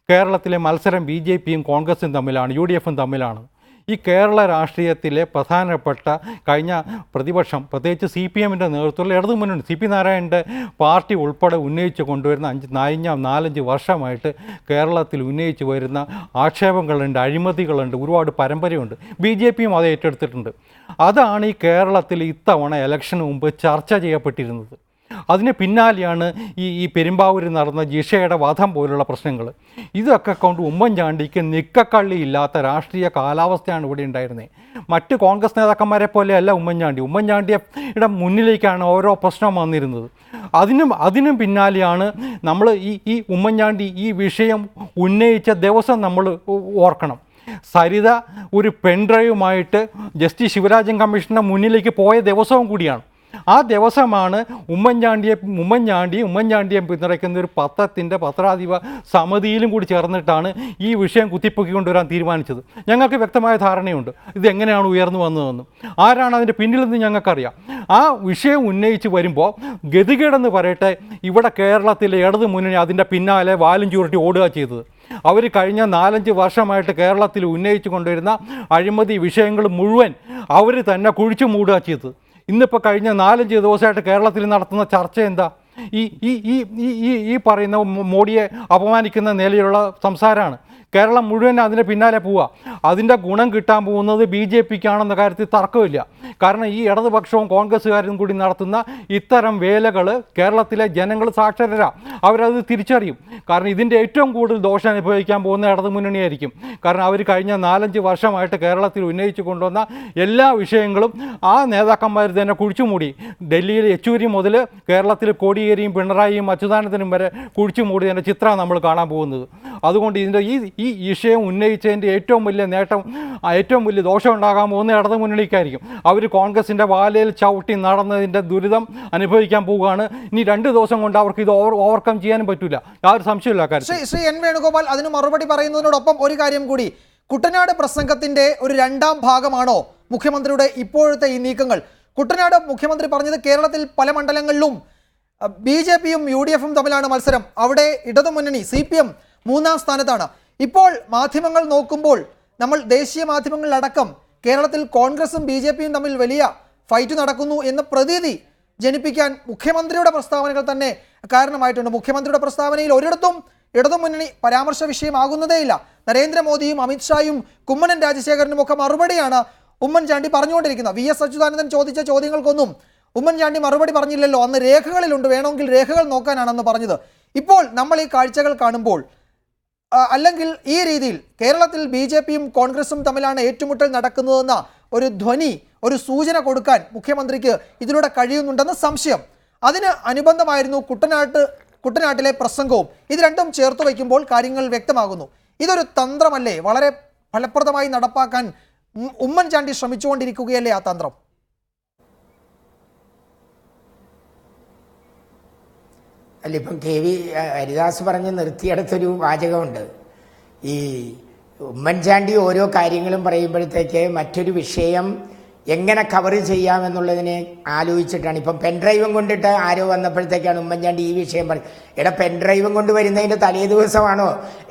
കേരളത്തിലെ മത്സരം BJPയും കോൺഗ്രസും തമ്മിലാണ്, UDFും തമ്മിലാണ്. ഈ കേരള രാഷ്ട്രീയത്തിലെ പ്രധാനപ്പെട്ട കഴിഞ്ഞ പ്രതിപക്ഷം, പ്രത്യേകിച്ച് CPMൻ്റെ നേതൃത്വത്തിലുള്ള ഇടതുമുന്നണി, CP നാരായണൻ്റെ പാർട്ടി ഉൾപ്പെടെ ഉന്നയിച്ച് കൊണ്ടുവരുന്ന 4-5 വർഷമായിട്ട് കേരളത്തിൽ ഉന്നയിച്ച് വരുന്ന ആക്ഷേപങ്ങളുണ്ട്, അഴിമതികളുണ്ട്, ഒരുപാട് പരമ്പരയുണ്ട്. BJPയും അത് ഏറ്റെടുത്തിട്ടുണ്ട്. അതാണ് ഈ കേരളത്തിൽ ഇത്തവണ ഇലക്ഷന് മുമ്പ് ചർച്ച ചെയ്യപ്പെട്ടിരുന്നത്. അതിന് പിന്നാലെയാണ് ഈ പെരുമ്പാവൂരിൽ നടന്ന ജിഷയുടെ വധം പോലുള്ള പ്രശ്നങ്ങൾ. ഇതൊക്കെ കൊണ്ട് ഉമ്മൻചാണ്ടിക്ക് നിക്കക്കള്ളിയില്ലാത്ത രാഷ്ട്രീയ കാലാവസ്ഥയാണ് ഇവിടെ ഉണ്ടായിരുന്നത്. മറ്റ് കോൺഗ്രസ് നേതാക്കന്മാരെ പോലെയല്ല ഉമ്മൻചാണ്ടിയുടെ മുന്നിലേക്കാണ് ഓരോ പ്രശ്നം വന്നിരുന്നത്. അതിനും പിന്നാലെയാണ് നമ്മൾ ഈ ഉമ്മൻചാണ്ടി ഈ വിഷയം ഉന്നയിച്ച ദിവസം നമ്മൾ ഓർക്കണം. സരിത ഒരു പെൺഡ്രൈവുമായിട്ട് ജസ്റ്റിസ് ശിവരാജൻ കമ്മീഷൻ്റെ മുന്നിലേക്ക് പോയ ദിവസവും കൂടിയാണ്. ആ ദിവസമാണ് ഉമ്മൻചാണ്ടിയെ പിന്തുണയ്ക്കുന്ന ഒരു പത്രാധിപ സമിതിയിലും കൂടി ചേർന്നിട്ടാണ് ഈ വിഷയം കുത്തിപ്പൊക്കിക്കൊണ്ടുവരാൻ തീരുമാനിച്ചത്. ഞങ്ങൾക്ക് വ്യക്തമായ ധാരണയുണ്ട് ഇതെങ്ങനെയാണ് ഉയർന്നു വന്നതെന്നും ആരാണ് അതിൻ്റെ പിന്നിലെന്ന് ഞങ്ങൾക്കറിയാം. ആ വിഷയം ഉന്നയിച്ച് വരുമ്പോൾ ഗതികേടെന്ന് പറയട്ടെ, ഇവിടെ കേരളത്തിലെ ഇടതു മുന്നണി അതിൻ്റെ പിന്നാലെ വാലും ചുരുട്ടി ഓടുക ചെയ്തത്. അവർ കഴിഞ്ഞ 4-5 വർഷമായിട്ട് കേരളത്തിൽ ഉന്നയിച്ചു കൊണ്ടുവരുന്ന അഴിമതി വിഷയങ്ങൾ മുഴുവൻ അവർ തന്നെ കുഴിച്ചു മൂടുക ചെയ്തത്. ഇന്നിപ്പോൾ കഴിഞ്ഞ 4-5 ദിവസമായിട്ട് കേരളത്തിൽ നടത്തുന്ന ചർച്ച എന്താ? ഈ പറയുന്ന മോഡിയെ അപമാനിക്കുന്ന നിലയിലുള്ള സംസാരമാണ്. കേരളം മുഴുവൻ അതിന് പിന്നാലെ പോവുക. അതിൻ്റെ ഗുണം കിട്ടാൻ പോകുന്നത് BJPക്കാണെന്ന കാര്യത്തിൽ തർക്കമില്ല. കാരണം ഈ ഇടതുപക്ഷവും കോൺഗ്രസ്സുകാരും കൂടി നടത്തുന്ന ഇത്തരം വേലകൾ കേരളത്തിലെ ജനങ്ങൾ സാക്ഷരരാ, അവരത് തിരിച്ചറിയും. കാരണം ഇതിൻ്റെ ഏറ്റവും കൂടുതൽ ദോഷം അനുഭവിക്കാൻ പോകുന്ന ഇടതു മുന്നണിയായിരിക്കും. കാരണം അവർ കഴിഞ്ഞ 4-5 വർഷമായിട്ട് കേരളത്തിൽ ഉന്നയിച്ചു കൊണ്ടുവന്ന എല്ലാ വിഷയങ്ങളും ആ നേതാക്കന്മാർ തന്നെ കുഴിച്ചുമൂടി. ഡൽഹിയിൽ യെച്ചൂരി മുതൽ കേരളത്തിൽ കോടിയേരിയും പിണറായിയും അച്യുതാനന്ദനും വരെ കുഴിച്ചുമൂടിയതിൻ്റെ ചിത്രമാണ് നമ്മൾ കാണാൻ പോകുന്നത്. അതുകൊണ്ട് ഇതിൻ്റെ ഈ വിഷയം ഉന്നയിച്ചതിൻ്റെ ഏറ്റവും വലിയ നേട്ടം, ഏറ്റവും വലിയ ദോഷം ഉണ്ടാകാൻ പോകുന്ന ഇടതു മുന്നണിക്കായിരിക്കും. അവർ കോൺഗ്രസിൻ്റെ വാലയിൽ ചവിട്ടി നടന്നതിൻ്റെ ദുരിതം അനുഭവിക്കാൻ പോവുകയാണ്. ഇനി 2 ദിവസം കൊണ്ട് അവർക്ക് ഇത് ഓവർകം ചെയ്യാനും പറ്റില്ല, യാതൊരു സംശയമില്ല കാര്യം. ശ്രീ N വേണുഗോപാൽ അതിന് മറുപടി പറയുന്നതിനോടൊപ്പം ഒരു കാര്യം കൂടി, കുട്ടനാട് പ്രസംഗത്തിന്റെ ഒരു 2ാം ഭാഗമാണോ മുഖ്യമന്ത്രിയുടെ ഇപ്പോഴത്തെ ഈ നീക്കങ്ങൾ? കുട്ടനാട് മുഖ്യമന്ത്രി പറഞ്ഞത് കേരളത്തിൽ പല മണ്ഡലങ്ങളിലും BJPയും UDFും തമ്മിലാണ് മത്സരം, അവിടെ ഇടതുമുന്നണി CPM 3ാം സ്ഥാനത്താണ്. ഇപ്പോൾ മാധ്യമങ്ങൾ നോക്കുമ്പോൾ നമ്മൾ ദേശീയ മാധ്യമങ്ങളിലടക്കം കേരളത്തിൽ കോൺഗ്രസും BJPയും തമ്മിൽ വലിയ ഫൈറ്റ് നടക്കുന്നു എന്ന പ്രതീതി ജനിപ്പിക്കാൻ മുഖ്യമന്ത്രിയുടെ പ്രസ്താവനകൾ തന്നെ കാരണമായിട്ടുണ്ട്. മുഖ്യമന്ത്രിയുടെ പ്രസ്താവനയിൽ ഒരിടത്തും ഇടതുമുന്നണി പരാമർശ വിഷയമാകുന്നതേയില്ല. നരേന്ദ്രമോദിയും അമിത്ഷായും കുമ്മനം രാജശേഖരനും ഒക്കെ മറുപടിയാണ് ഉമ്മൻചാണ്ടി പറഞ്ഞുകൊണ്ടിരിക്കുന്നത്. VS അച്യുതാനന്ദൻ ചോദിച്ച ചോദ്യങ്ങൾക്കൊന്നും ഉമ്മൻചാണ്ടി മറുപടി പറഞ്ഞില്ലല്ലോ. അന്ന് രേഖകളിലുണ്ട്, വേണമെങ്കിൽ രേഖകൾ നോക്കാനാണെന്ന് പറഞ്ഞത്. ഇപ്പോൾ നമ്മൾ ഈ കാഴ്ചകൾ കാണുമ്പോൾ, അല്ലെങ്കിൽ ഈ രീതിയിൽ കേരളത്തിൽ BJPയും കോൺഗ്രസും തമ്മിലാണ് ഏറ്റുമുട്ടൽ നടക്കുന്നതെന്ന ഒരു ധ്വനി, ഒരു സൂചന കൊടുക്കാൻ മുഖ്യമന്ത്രിക്ക് ഇതിലൂടെ കഴിയുന്നുണ്ടെന്ന് സംശയം. അതിന് അനുബന്ധമായിരുന്നു കുട്ടനാട്ടിലെ പ്രസംഗവും. ഇത് രണ്ടും ചേർത്ത് വയ്ക്കുമ്പോൾ കാര്യങ്ങൾ വ്യക്തമാകുന്നു. ഇതൊരു തന്ത്രമല്ലേ? വളരെ ഫലപ്രദമായി നടപ്പാക്കാൻ ഉമ്മൻചാണ്ടി ശ്രമിച്ചുകൊണ്ടിരിക്കുകയല്ലേ ആ തന്ത്രം? അല്ല, ഇപ്പം KV ഹരിദാസ് പറഞ്ഞ് നിർത്തിയെടുത്തൊരു വാചകമുണ്ട്. ഈ ഉമ്മൻചാണ്ടി ഓരോ കാര്യങ്ങളും പറയുമ്പോഴത്തേക്ക് മറ്റൊരു വിഷയം എങ്ങനെ കവർ ചെയ്യാമെന്നുള്ളതിനെ ആലോചിച്ചിട്ടാണ്. ഇപ്പം പെൻഡ്രൈവും കൊണ്ടിട്ട് ആരോ വന്നപ്പോഴത്തേക്കാണ് ഉമ്മൻചാണ്ടി ഈ വിഷയം പറയും. പെൻഡ്രൈവും കൊണ്ട് വരുന്നതിൻ്റെ തലേ ദിവസമാണോ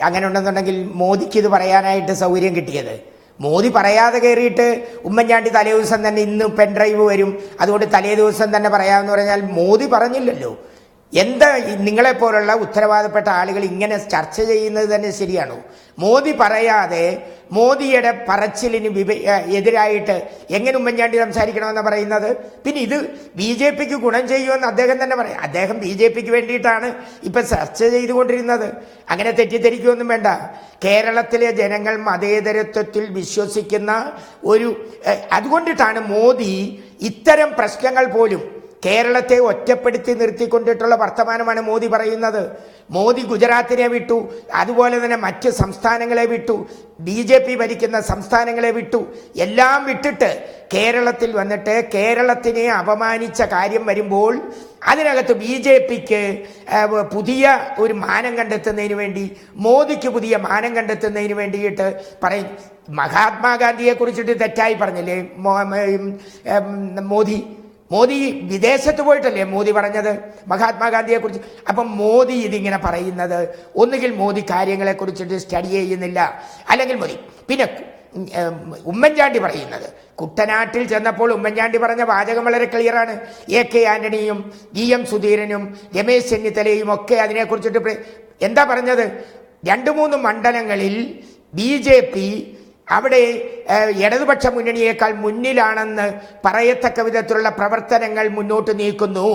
അങ്ങനെ ഉണ്ടെന്നുണ്ടെങ്കിൽ മോദിക്ക് ഇത് പറയാനായിട്ട് സൗകര്യം കിട്ടിയത്? മോദി പറയാതെ കയറിയിട്ട് ഉമ്മൻചാണ്ടി തലേ ദിവസം തന്നെ ഇന്ന് പെൻഡ്രൈവ് വരും, അതുകൊണ്ട് തലേ ദിവസം തന്നെ പറയാമെന്ന് പറഞ്ഞാൽ മോദി പറഞ്ഞില്ലല്ലോ. എന്താ നിങ്ങളെപ്പോലുള്ള ഉത്തരവാദപ്പെട്ട ആളുകൾ ഇങ്ങനെ ചർച്ച ചെയ്യുന്നത് തന്നെ ശരിയാണോ? മോദി പറയാതെ മോദിയുടെ പറച്ചിലിന് എതിരായിട്ട് എങ്ങനെ ഉമ്മൻചാണ്ടി സംസാരിക്കണമെന്ന് പറയുന്നത്? പിന്നെ ഇത് BJPക്ക് ഗുണം ചെയ്യുമെന്ന് അദ്ദേഹം തന്നെ പറയും. അദ്ദേഹം BJPക്ക് വേണ്ടിയിട്ടാണ് ഇപ്പം ചർച്ച ചെയ്തുകൊണ്ടിരുന്നത്. അങ്ങനെ തെറ്റിദ്ധരിക്കുകയൊന്നും വേണ്ട. കേരളത്തിലെ ജനങ്ങൾ മതേതരത്വത്തിൽ വിശ്വസിക്കുന്ന അതുകൊണ്ടിട്ടാണ് മോദി ഇത്തരം പ്രശ്നങ്ങൾ പോലും കേരളത്തെ ഒറ്റപ്പെടുത്തി നിർത്തിക്കൊണ്ടിട്ടുള്ള വർത്തമാനമാണ് മോദി പറയുന്നത്. മോദി ഗുജറാത്തിനെ വിട്ടു, അതുപോലെ തന്നെ മറ്റ് സംസ്ഥാനങ്ങളെ വിട്ടു, BJP ഭരിക്കുന്ന സംസ്ഥാനങ്ങളെ വിട്ടു, എല്ലാം വിട്ടിട്ട് കേരളത്തിൽ വന്നിട്ട് കേരളത്തിനെ അപമാനിച്ച കാര്യം വരുമ്പോൾ അതിനകത്ത് BJPക്ക് പുതിയ ഒരു മാനം കണ്ടെത്തുന്നതിന് വേണ്ടി, മോദിക്ക് പുതിയ മാനം കണ്ടെത്തുന്നതിന് വേണ്ടിയിട്ട് പറയും. മഹാത്മാഗാന്ധിയെ കുറിച്ചിട്ട് തെറ്റായി പറഞ്ഞില്ലേ മോദി വിദേശത്ത് പോയിട്ടല്ലേ മോദി പറഞ്ഞത് മഹാത്മാഗാന്ധിയെക്കുറിച്ച്? അപ്പം മോദി ഇതിങ്ങനെ പറയുന്നത് ഒന്നുകിൽ മോദി കാര്യങ്ങളെക്കുറിച്ചിട്ട് സ്റ്റഡി ചെയ്യുന്നില്ല, അല്ലെങ്കിൽ മോദി. പിന്നെ ഉമ്മൻചാണ്ടി പറയുന്നത്, കുട്ടനാട്ടിൽ ചെന്നപ്പോൾ ഉമ്മൻചാണ്ടി പറഞ്ഞ വാചകം വളരെ ക്ലിയറാണ്. AK ആന്റണിയും GM സുധീരനും രമേശ് ചെന്നിത്തലയും ഒക്കെ അതിനെക്കുറിച്ചിട്ട് എന്താ പറഞ്ഞത്? 2-3 മണ്ഡലങ്ങളിൽ BJP അവിടെ ഇടതുപക്ഷ മുന്നണിയേക്കാൾ മുന്നിലാണെന്ന് പറയത്തക്ക വിധത്തിലുള്ള പ്രവർത്തനങ്ങൾ മുന്നോട്ട് നീക്കുന്നു.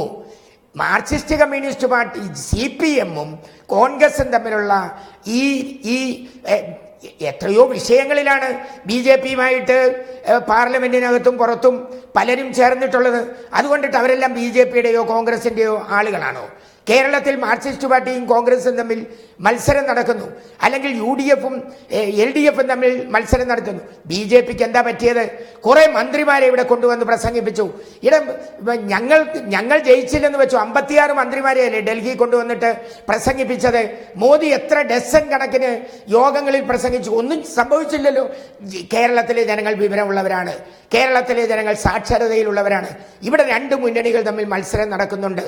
മാർക്സിസ്റ്റ് കമ്മ്യൂണിസ്റ്റ് പാർട്ടി CPM-ഉം കോൺഗ്രസും തമ്മിലുള്ള ഈ എത്രയോ വിഷയങ്ങളിലാണ് BJPയുമായിട്ട് പാർലമെന്റിനകത്തും പുറത്തും പലരും ചേർന്നിട്ടുള്ളത്. അതുകൊണ്ടിട്ട് അവരെല്ലാം BJPയുടെയോ കോൺഗ്രസിൻ്റെയോ ആളുകളാണോ? കേരളത്തിൽ മാർക്സിസ്റ്റ് പാർട്ടിയും കോൺഗ്രസും തമ്മിൽ മത്സരം നടക്കുന്നു, അല്ലെങ്കിൽ UDF-ഉം LDF-ഉം തമ്മിൽ മത്സരം നടത്തുന്നു. BJPക്ക് എന്താ പറ്റിയത്? കുറെ മന്ത്രിമാരെ ഇവിടെ കൊണ്ടുവന്ന് പ്രസംഗിപ്പിച്ചു. ഞങ്ങൾ ജയിച്ചില്ലെന്ന് വെച്ചു. 56 മന്ത്രിമാരെയല്ലേ ഡൽഹി കൊണ്ടുവന്നിട്ട് പ്രസംഗിപ്പിച്ചത്. മോദി എത്ര ഡസൻ കണക്കിന് യോഗങ്ങളിൽ പ്രസംഗിച്ചു, ഒന്നും സംഭവിച്ചില്ലല്ലോ. കേരളത്തിലെ ജനങ്ങൾ വിവരമുള്ളവരാണ്, കേരളത്തിലെ ജനങ്ങൾ സാക്ഷരതയിലുള്ളവരാണ്. ഇവിടെ 2 മുന്നണികൾ തമ്മിൽ മത്സരം നടക്കുന്നുണ്ട്.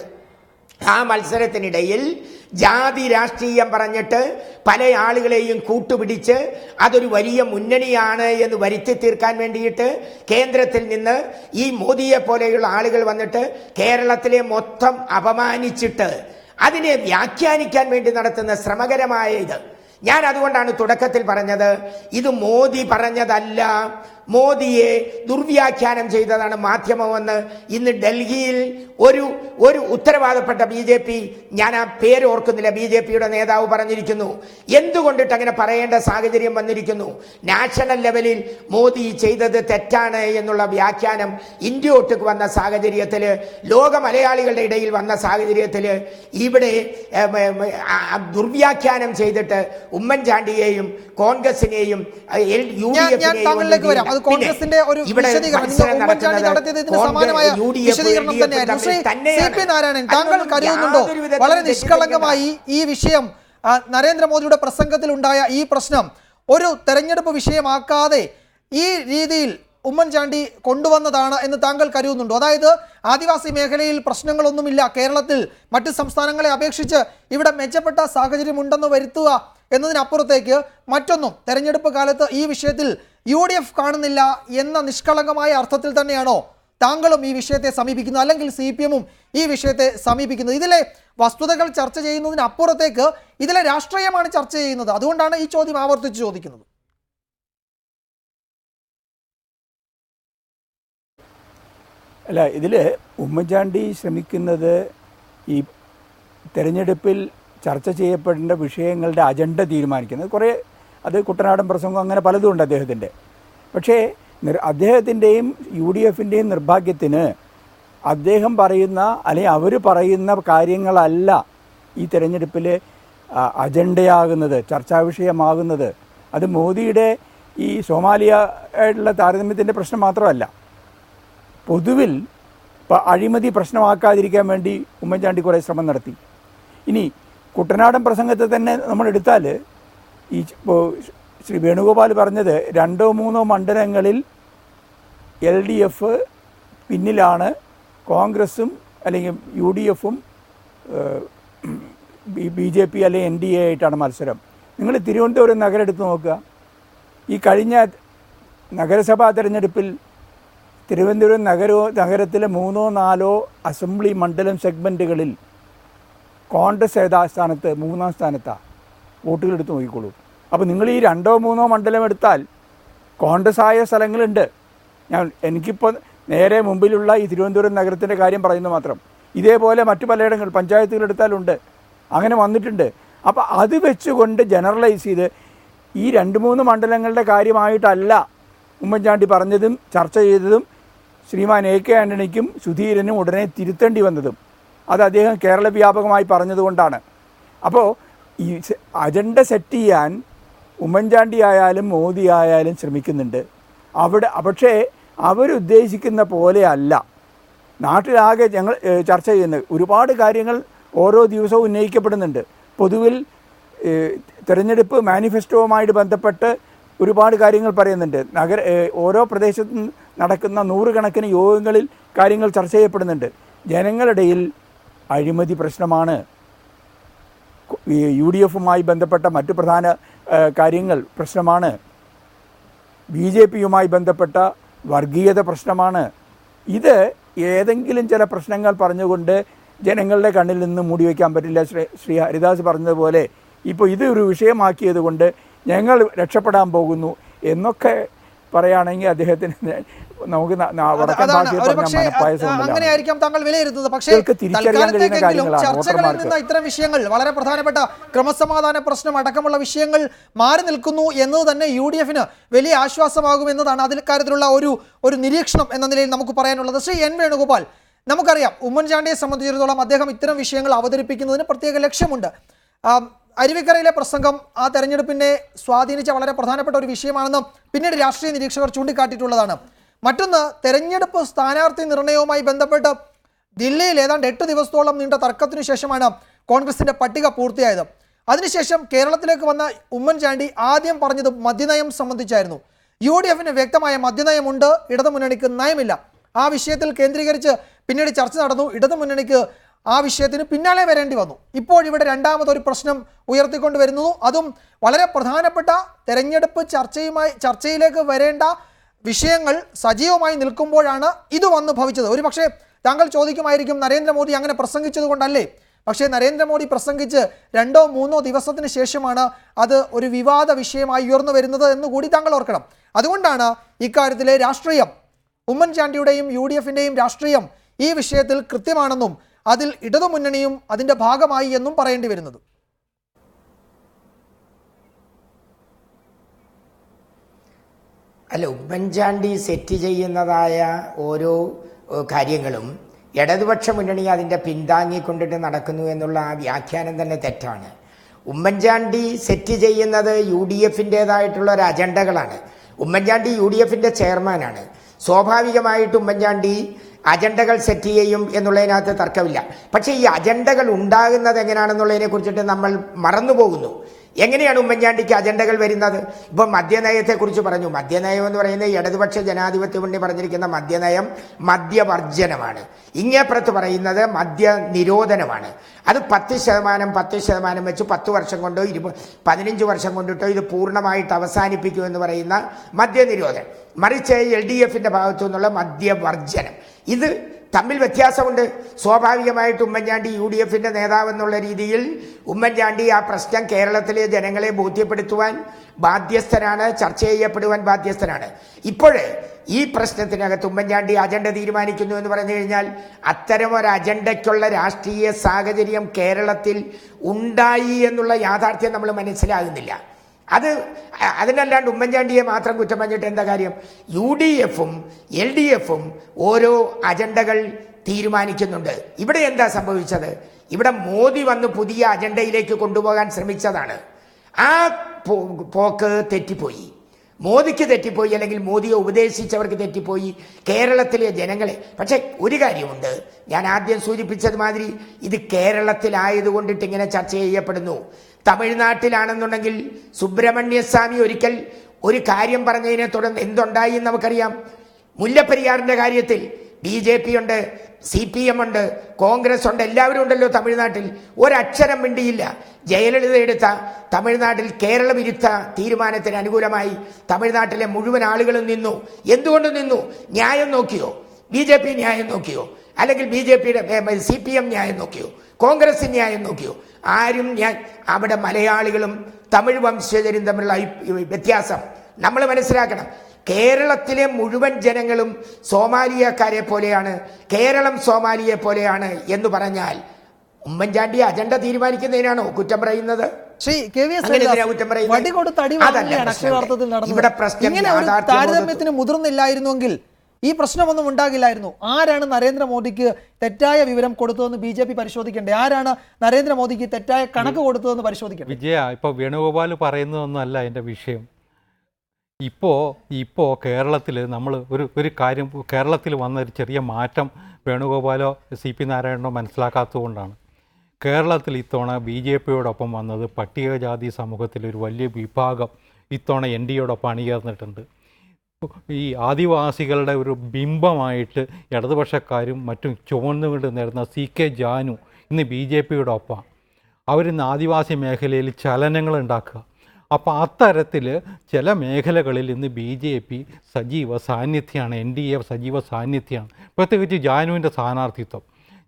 ആ മത്സരത്തിനിടയിൽ ജാതി രാഷ്ട്രീയം പറഞ്ഞിട്ട് പല ആളുകളെയും കൂട്ടുപിടിച്ച് അതൊരു വലിയ മുന്നണിയാണ് എന്ന് വരുത്തി തീർക്കാൻ വേണ്ടിയിട്ട് കേന്ദ്രത്തിൽ നിന്ന് ഈ മോദിയെ പോലെയുള്ള ആളുകൾ വന്നിട്ട് കേരളത്തിലെ മൊത്തം അപമാനിച്ചിട്ട് അതിനെ വ്യാഖ്യാനിക്കാൻ വേണ്ടി നടത്തുന്ന ശ്രമകരമായ ഇത്. ഞാൻ അതുകൊണ്ടാണ് തുടക്കത്തിൽ പറഞ്ഞത്, ഇത് മോദി പറഞ്ഞതല്ല, മോദിയെ ദുർവ്യാഖ്യാനം ചെയ്തതാണ് മാധ്യമമെന്ന്. ഇന്ന് ഡൽഹിയിൽ ഒരു ഉത്തരവാദപ്പെട്ട BJP, ഞാൻ ആ പേര് ഓർക്കുന്നില്ല, BJPയുടെ നേതാവ് പറഞ്ഞിരിക്കുന്നു. എന്തുകൊണ്ടിട്ട് അങ്ങനെ പറയേണ്ട സാഹചര്യം വന്നിരിക്കുന്നു? നാഷണൽ ലെവലിൽ മോദി ചെയ്തത് തെറ്റാണ് എന്നുള്ള വ്യാഖ്യാനം ഇന്ത്യയൊട്ടുക്ക് വന്ന സാഹചര്യത്തിൽ, ലോക മലയാളികളുടെ ഇടയിൽ വന്ന സാഹചര്യത്തിൽ ഇവിടെ ദുർവ്യാഖ്യാനം ചെയ്തിട്ട് ഉമ്മൻചാണ്ടിയെയും കോൺഗ്രസിനെയും കോൺഗ്രസിന്റെ ഒരു വിശദീകരണം ഉമ്മൻചാണ്ടി നടത്തിയത് ഇതിന് സമാനമായ വിശദീകരണം തന്നെയായിരുന്നു. ശ്രീ CP നാരായണൻ, താങ്കൾ കരുതുന്നുണ്ടോ വളരെ നിഷ്കളങ്കമായി ഈ വിഷയം, നരേന്ദ്രമോദിയുടെ പ്രസംഗത്തിൽ ഉണ്ടായ ഈ പ്രശ്നം ഒരു തെരഞ്ഞെടുപ്പ് വിഷയമാക്കാതെ ഈ രീതിയിൽ ഉമ്മൻചാണ്ടി കൊണ്ടുവന്നതാണ് എന്ന് താങ്കൾ കരുതുന്നുണ്ടോ? അതായത് ആദിവാസി മേഖലയിൽ പ്രശ്നങ്ങളൊന്നുമില്ല, കേരളത്തിൽ മറ്റ് സംസ്ഥാനങ്ങളെ അപേക്ഷിച്ച് ഇവിടെ മെച്ചപ്പെട്ട സാഹചര്യമുണ്ടെന്ന് വരുത്തുക എന്നതിനപ്പുറത്തേക്ക് മറ്റൊന്നും തെരഞ്ഞെടുപ്പ് കാലത്ത് ഈ വിഷയത്തിൽ UDF കാണുന്നില്ല എന്ന നിഷ്കളങ്കമായ അർത്ഥത്തിൽ തന്നെയാണോ താങ്കളും ഈ വിഷയത്തെ സമീപിക്കുന്നത്, അല്ലെങ്കിൽ CPM-ഉം ഈ വിഷയത്തെ സമീപിക്കുന്നത്? ഇതിലെ വസ്തുതകൾ ചർച്ച ചെയ്യുന്നതിനപ്പുറത്തേക്ക് ഇതിലെ രാഷ്ട്രീയമാണ് ചർച്ച ചെയ്യുന്നത്. അതുകൊണ്ടാണ് ഈ ചോദ്യം ആവർത്തിച്ച് ചോദിക്കുന്നത്. അല്ല, ഇതിൽ ഉമ്മൻചാണ്ടി ശ്രമിക്കുന്നത് ഈ തെരഞ്ഞെടുപ്പിൽ ചർച്ച ചെയ്യപ്പെടേണ്ട വിഷയങ്ങളുടെ അജണ്ട തീരുമാനിക്കുന്നത്. കുറേ അത് കുട്ടനാടൻ പ്രസംഗം അങ്ങനെ പലതും ഉണ്ട് അദ്ദേഹത്തിൻ്റെ. പക്ഷേ അദ്ദേഹത്തിൻ്റെയും UDF-ൻ്റെയും നിർഭാഗ്യത്തിന് അദ്ദേഹം പറയുന്ന അല്ലെങ്കിൽ അവർ പറയുന്ന കാര്യങ്ങളല്ല ഈ തെരഞ്ഞെടുപ്പിൽ അജണ്ടയാകുന്നത്, ചർച്ചാ വിഷയമാകുന്നത്. അത് മോദിയുടെ ഈ സോമാലിയയായിട്ടുള്ള താരതമ്യത്തിൻ്റെ പ്രശ്നം മാത്രമല്ല, പൊതുവിൽ അഴിമതി പ്രശ്നമാക്കാതിരിക്കാൻ വേണ്ടി ഉമ്മൻചാണ്ടി കുറേ ശ്രമം നടത്തി. ഇനി കുട്ടനാടൻ പ്രസംഗത്തെ തന്നെ നമ്മൾ എടുത്താൽ ഈ ശ്രീ വേണുഗോപാൽ പറഞ്ഞത് 2-3 മണ്ഡലങ്ങളിൽ LDF പിന്നിലാണ്, കോൺഗ്രസും അല്ലെങ്കിൽ UDF-ഉം BJP അല്ലെങ്കിൽ NDA ആയിട്ടാണ് മത്സരം. നിങ്ങൾ തിരുവനന്തപുരം നഗരം എടുത്ത് നോക്കുക. ഈ കഴിഞ്ഞ നഗരസഭാ തെരഞ്ഞെടുപ്പിൽ തിരുവനന്തപുരം നഗരത്തിലെ 3-4 അസംബ്ലി മണ്ഡലം സെഗ്മെൻറ്റുകളിൽ കോൺഗ്രസ് ഏതാ സ്ഥാനത്ത്? 3-ാം സ്ഥാനത്താണ്. വോട്ടുകൾ എടുത്ത് നോക്കിക്കോളൂ. അപ്പോൾ നിങ്ങൾ ഈ 2-3 മണ്ഡലം എടുത്താൽ കോൺഗ്രസ് ആയ സ്ഥലങ്ങളുണ്ട്. എനിക്കിപ്പോൾ നേരെ മുമ്പിലുള്ള ഈ തിരുവനന്തപുരം നഗരത്തിൻ്റെ കാര്യം പറയുന്നു മാത്രം. ഇതേപോലെ മറ്റു പലയിടങ്ങൾ പഞ്ചായത്തുകൾ എടുത്താലുണ്ട്. അങ്ങനെ വന്നിട്ടുണ്ട്. അപ്പോൾ അത് വെച്ചുകൊണ്ട് ജനറലൈസ് ചെയ്ത് ഈ 2-3 മണ്ഡലങ്ങളുടെ കാര്യമായിട്ടല്ല ഉമ്മൻചാണ്ടി പറഞ്ഞതും ചർച്ച ചെയ്തതും ശ്രീമാൻ AK ആൻ്റണിക്കും സുധീരനും ഉടനെ തിരുത്തേണ്ടി വന്നതും അത് അദ്ദേഹം കേരള വ്യാപകമായി പറഞ്ഞതുകൊണ്ടാണ്. അപ്പോൾ ഈ അജണ്ട സെറ്റ് ചെയ്യാൻ ഉമ്മൻചാണ്ടി ആയാലും മോദി ആയാലും ശ്രമിക്കുന്നുണ്ട്. പക്ഷേ അവരുദ്ദേശിക്കുന്ന പോലെയല്ല നാട്ടിലാകെ ഞങ്ങൾ ചർച്ച ചെയ്യുന്നത്. ഒരുപാട് കാര്യങ്ങൾ ഓരോ ദിവസവും ഉന്നയിക്കപ്പെടുന്നുണ്ട്. പൊതുവിൽ തെരഞ്ഞെടുപ്പ് മാനിഫെസ്റ്റോവുമായിട്ട് ബന്ധപ്പെട്ട് ഒരുപാട് കാര്യങ്ങൾ പറയുന്നുണ്ട്. ഓരോ പ്രദേശത്തും നടക്കുന്ന 100 കണക്കിന് യോഗങ്ങളിൽ കാര്യങ്ങൾ ചർച്ച ചെയ്യപ്പെടുന്നുണ്ട്. ജനങ്ങളിടയിൽ അഴിമതി പ്രശ്നമാണ്. UDFുമായി ബന്ധപ്പെട്ട മറ്റു പ്രധാന കാര്യങ്ങൾ പ്രശ്നമാണ്. BJPയുമായി ബന്ധപ്പെട്ട വർഗീയത പ്രശ്നമാണ്. ഇത് ഏതെങ്കിലും ചില പ്രശ്നങ്ങൾ പറഞ്ഞുകൊണ്ട് ജനങ്ങളുടെ കണ്ണിൽ നിന്ന് മൂടിവെക്കാൻ പറ്റില്ല. ശ്രീ ഹരിദാസ് പറഞ്ഞതുപോലെ ഇപ്പോൾ ഇത് ഒരു വിഷയമാക്കിയത് കൊണ്ട് ഞങ്ങൾ രക്ഷപ്പെടാൻ പോകുന്നു എന്നൊക്കെ പറയുകയാണെങ്കിൽ അദ്ദേഹത്തിന് നമുക്ക് അങ്ങനെയായിരിക്കാം താങ്കൾ വിലയിരുത്തുന്നത്. പക്ഷേ ചർച്ചകളിൽ നിന്ന് ഇത്തരം വിഷയങ്ങൾ, വളരെ പ്രധാനപ്പെട്ട ക്രമസമാധാന പ്രശ്നം അടക്കമുള്ള വിഷയങ്ങൾ മാറി നിൽക്കുന്നു എന്നത് തന്നെ UDFന് വലിയ ആശ്വാസമാകുമെന്നതാണ് അതിൽ കാര്യത്തിലുള്ള ഒരു നിരീക്ഷണം എന്ന നിലയിൽ നമുക്ക് പറയാനുള്ളത്. ശ്രീ N വേണുഗോപാൽ, നമുക്കറിയാം ഉമ്മൻചാണ്ടിയെ സംബന്ധിച്ചിടത്തോളം അദ്ദേഹം ഇത്തരം വിഷയങ്ങൾ അവതരിപ്പിക്കുന്നതിന് പ്രത്യേക ലക്ഷ്യമുണ്ട്. അരുവിക്കരയിലെ പ്രസംഗം ആ തെരഞ്ഞെടുപ്പിനെ സ്വാധീനിച്ച വളരെ പ്രധാനപ്പെട്ട ഒരു വിഷയമാണെന്ന് പിന്നീട് രാഷ്ട്രീയ നിരീക്ഷകർ ചൂണ്ടിക്കാട്ടിയിട്ടുള്ളതാണ്. മറ്റൊന്ന്, തെരഞ്ഞെടുപ്പ് സ്ഥാനാർത്ഥി നിർണയവുമായി ബന്ധപ്പെട്ട് ദില്ലിയിൽ ഏതാണ്ട് 8 ദിവസത്തോളം നീണ്ട തർക്കത്തിനു ശേഷമാണ് കോൺഗ്രസിന്റെ പട്ടിക പൂർത്തിയായത്. അതിനുശേഷം കേരളത്തിലേക്ക് വന്ന ഉമ്മൻചാണ്ടി ആദ്യം പറഞ്ഞത് മദ്യനയം സംബന്ധിച്ചായിരുന്നു. UDFന് വ്യക്തമായ മദ്യനയമുണ്ട്, ഇടതുമുന്നണിക്ക് നയമില്ല. ആ വിഷയത്തിൽ കേന്ദ്രീകരിച്ച് പിന്നീട് ചർച്ച നടന്നു. ഇടതുമുന്നണിക്ക് ആ വിഷയത്തിന് പിന്നാലെ വരേണ്ടി വന്നു. ഇപ്പോൾ ഇവിടെ രണ്ടാമതൊരു പ്രശ്നം ഉയർത്തിക്കൊണ്ടുവരുന്നു. അതും വളരെ പ്രധാനപ്പെട്ട തെരഞ്ഞെടുപ്പ് ചർച്ചയിലേക്ക് വരേണ്ട വിഷയങ്ങൾ സജീവമായി നിൽക്കുമ്പോഴാണ് ഇത് വന്നു ഭവിച്ചത്. ഒരു പക്ഷേ താങ്കൾ ചോദിക്കുമായിരിക്കും, നരേന്ദ്രമോദി അങ്ങനെ പ്രസംഗിച്ചത് കൊണ്ടല്ലേ? പക്ഷേ നരേന്ദ്രമോദി പ്രസംഗിച്ച് 2-3 ദിവസത്തിന് ശേഷമാണ് അത് ഒരു വിവാദ വിഷയമായി ഉയർന്നു വരുന്നത് എന്നുകൂടി താങ്കൾ ഓർക്കണം. അതുകൊണ്ടാണ് ഇക്കാര്യത്തിലെ രാഷ്ട്രീയം, ഉമ്മൻചാണ്ടിയുടെയും UDFിൻ്റെയും രാഷ്ട്രീയം ഈ വിഷയത്തിൽ കൃത്യമാണെന്നും അതിൽ ഇടതുമുന്നണിയും അതിൻ്റെ ഭാഗമായി എന്നും പറയേണ്ടി വരുന്നത്. അല്ല, ഉമ്മൻചാണ്ടി സെറ്റ് ചെയ്യുന്നതായ ഓരോ കാര്യങ്ങളും ഇടതുപക്ഷ മുന്നണി അതിൻ്റെ പിന്താങ്ങിക്കൊണ്ടിട്ട് നടക്കുന്നു എന്നുള്ള ആ വ്യാഖ്യാനം തന്നെ തെറ്റാണ്. ഉമ്മൻചാണ്ടി സെറ്റ് ചെയ്യുന്നത് UDFിൻ്റേതായിട്ടുള്ള ഒരു അജണ്ടകളാണ്. ഉമ്മൻചാണ്ടി UDFിൻ്റെ ചെയർമാനാണ്. സ്വാഭാവികമായിട്ട് ഉമ്മൻചാണ്ടി അജണ്ടകൾ സെറ്റ് ചെയ്യും എന്നുള്ളതിനകത്ത് തർക്കമില്ല. പക്ഷേ ഈ അജണ്ടകൾ ഉണ്ടാകുന്നത് എങ്ങനെയാണെന്നുള്ളതിനെ കുറിച്ചിട്ട് നമ്മൾ മറന്നുപോകുന്നു. എങ്ങനെയാണ് ഉമ്മൻചാണ്ടിക്ക് അജണ്ടകൾ വരുന്നത്? ഇപ്പം മദ്യനയത്തെക്കുറിച്ച് പറഞ്ഞു. മദ്യനയം എന്ന് പറയുന്നത് ഇടതുപക്ഷ ജനാധിപത്യ മുന്നണി പറഞ്ഞിരിക്കുന്ന മദ്യനയം മദ്യവർജനമാണ്. ഇങ്ങേപ്പുറത്ത് പറയുന്നത് മദ്യ നിരോധനമാണ്. അത് 10% വെച്ച് 10 വർഷം കൊണ്ടോ 15 വർഷം കൊണ്ടിട്ടോ ഇത് പൂർണ്ണമായിട്ട് അവസാനിപ്പിക്കുമെന്ന് പറയുന്ന മദ്യനിരോധനം. മറിച്ച് LDFിൻ്റെ ഭാഗത്തു നിന്നുള്ള മദ്യവർജനം. ഇത് തമ്മിൽ വ്യത്യാസമുണ്ട്. സ്വാഭാവികമായിട്ട് ഉമ്മൻചാണ്ടി UDFിൻ്റെ നേതാവെന്നുള്ള രീതിയിൽ ഉമ്മൻചാണ്ടി ആ പ്രശ്നം കേരളത്തിലെ ജനങ്ങളെ ബോധ്യപ്പെടുത്തുവാൻ ബാധ്യസ്ഥനാണ്, ചർച്ച ചെയ്യപ്പെടുവാൻ ബാധ്യസ്ഥനാണ്. ഇപ്പോഴേ ഈ പ്രശ്നത്തിനകത്ത് ഉമ്മൻചാണ്ടി അജണ്ട തീരുമാനിക്കുന്നു എന്ന് പറഞ്ഞു കഴിഞ്ഞാൽ അത്തരം ഒരു അജണ്ടയ്ക്കുള്ള രാഷ്ട്രീയ സാഹചര്യം കേരളത്തിൽ ഉണ്ടായി എന്നുള്ള യാഥാർത്ഥ്യം നമ്മൾ മനസ്സിലാകുന്നില്ല. അതിനല്ലാണ്ട് ഉമ്മൻചാണ്ടിയെ മാത്രം കുറ്റം പറഞ്ഞിട്ട് എന്താ കാര്യം? UDFും LDFും ഓരോ അജണ്ടകൾ തീരുമാനിക്കുന്നുണ്ട്. ഇവിടെ എന്താ സംഭവിച്ചത്? ഇവിടെ മോദി വന്ന് പുതിയ അജണ്ടയിലേക്ക് കൊണ്ടുപോകാൻ ശ്രമിച്ചതാണ്. ആ പോക്ക് തെറ്റിപ്പോയി. മോദിക്ക് തെറ്റിപ്പോയി, അല്ലെങ്കിൽ മോദിയെ ഉപദേശിച്ചവർക്ക് തെറ്റിപ്പോയി, കേരളത്തിലെ ജനങ്ങളെ. പക്ഷെ ഒരു കാര്യമുണ്ട്, ഞാൻ ആദ്യം സൂചിപ്പിച്ചതുമാതിരി ഇത് കേരളത്തിലായതുകൊണ്ടിട്ട് ഇങ്ങനെ ചർച്ച ചെയ്യപ്പെടുന്നു. തമിഴ്നാട്ടിലാണെന്നുണ്ടെങ്കിൽ സുബ്രഹ്മണ്യസ്വാമി ഒരിക്കൽ ഒരു കാര്യം പറഞ്ഞതിനെ തുടർന്ന് എന്തുണ്ടായി എന്ന് നമുക്കറിയാം. മുല്ലപ്പെരിയാറിന്റെ കാര്യത്തിൽ BJP ഉണ്ട്, CPM ഉണ്ട്, കോൺഗ്രസ് ഉണ്ട്, എല്ലാവരും ഉണ്ടല്ലോ തമിഴ്നാട്ടിൽ. ഒരക്ഷരം മിണ്ടിയില്ല. ജയലളിത എടുത്ത തമിഴ്നാട്ടിൽ കേരള വിരുദ്ധ തീരുമാനത്തിന് അനുകൂലമായി തമിഴ്നാട്ടിലെ മുഴുവൻ ആളുകളും നിന്നു. എന്തുകൊണ്ട് നിന്നു? ന്യായം നോക്കിയോ? BJP ന്യായം നോക്കിയോ? അല്ലെങ്കിൽ BJP CPM ന്യായം നോക്കിയോ, കോൺഗ്രസ് ന്യായം നോക്കിയോ? ആരും അവിടെ മലയാളികളും തമിഴ് വംശജരും തമ്മിലുള്ള വ്യത്യാസം നമ്മൾ മനസ്സിലാക്കണം. കേരളത്തിലെ മുഴുവൻ ജനങ്ങളും സോമാലിയക്കാരെ പോലെയാണ്, കേരളം സോമാലിയെ പോലെയാണ് എന്ന് പറഞ്ഞാൽ ഉമ്മൻചാണ്ടി അജണ്ട തീരുമാനിക്കുന്നതിനാണോ കുറ്റം പറയുന്നത്? ഇവിടെ താരതമ്യത്തിന് മുതിർന്നില്ലായിരുന്നുവെങ്കിൽ ഈ പ്രശ്നമൊന്നും ഉണ്ടാകില്ലായിരുന്നു. ആരാണ് നരേന്ദ്രമോദിക്ക് തെറ്റായ വിവരം കൊടുത്തതെന്ന് BJP പരിശോധിക്കണ്ടേ? ആരാണ് നരേന്ദ്രമോദിക്ക് തെറ്റായ കണക്ക് കൊടുത്തതെന്ന് പരിശോധിക്കണ്ടേ? വിജയ, ഇപ്പോൾ വേണുഗോപാൽ പറയുന്നതൊന്നുമല്ല എൻ്റെ വിഷയം. ഇപ്പോൾ കേരളത്തിൽ നമ്മൾ ഒരു കാര്യം, കേരളത്തിൽ വന്ന ഒരു ചെറിയ മാറ്റം വേണുഗോപാലോ CP നാരായണനോ മനസ്സിലാക്കാത്തതുകൊണ്ടാണ്. കേരളത്തിൽ ഇത്തവണ BJPയോടൊപ്പം വന്നത് പട്ടികജാതി സമൂഹത്തിലൊരു വലിയ വിഭാഗം ഇത്തവണ NDAയോടൊപ്പം അണിചേർന്നിട്ടുണ്ട്. ഈ ആദിവാസികളുടെ ഒരു ബിംബമായിട്ട് ഇടതുപക്ഷക്കാരും മറ്റും ചുവന്നുകൊണ്ട് നേരുന്ന CK ജാനു ഇന്ന് BJPയോടൊപ്പം. അവരിന്ന് ആദിവാസി മേഖലയിൽ ചലനങ്ങൾ ഉണ്ടാക്കുക. അപ്പോൾ അത്തരത്തിൽ ചില മേഖലകളിൽ ഇന്ന് BJP സജീവ സാന്നിധ്യമാണ്, NDA സജീവ സാന്നിധ്യമാണ്. പ്രത്യേകിച്ച് ജാനുവിൻ്റെ സ്ഥാനാർത്ഥിത്വം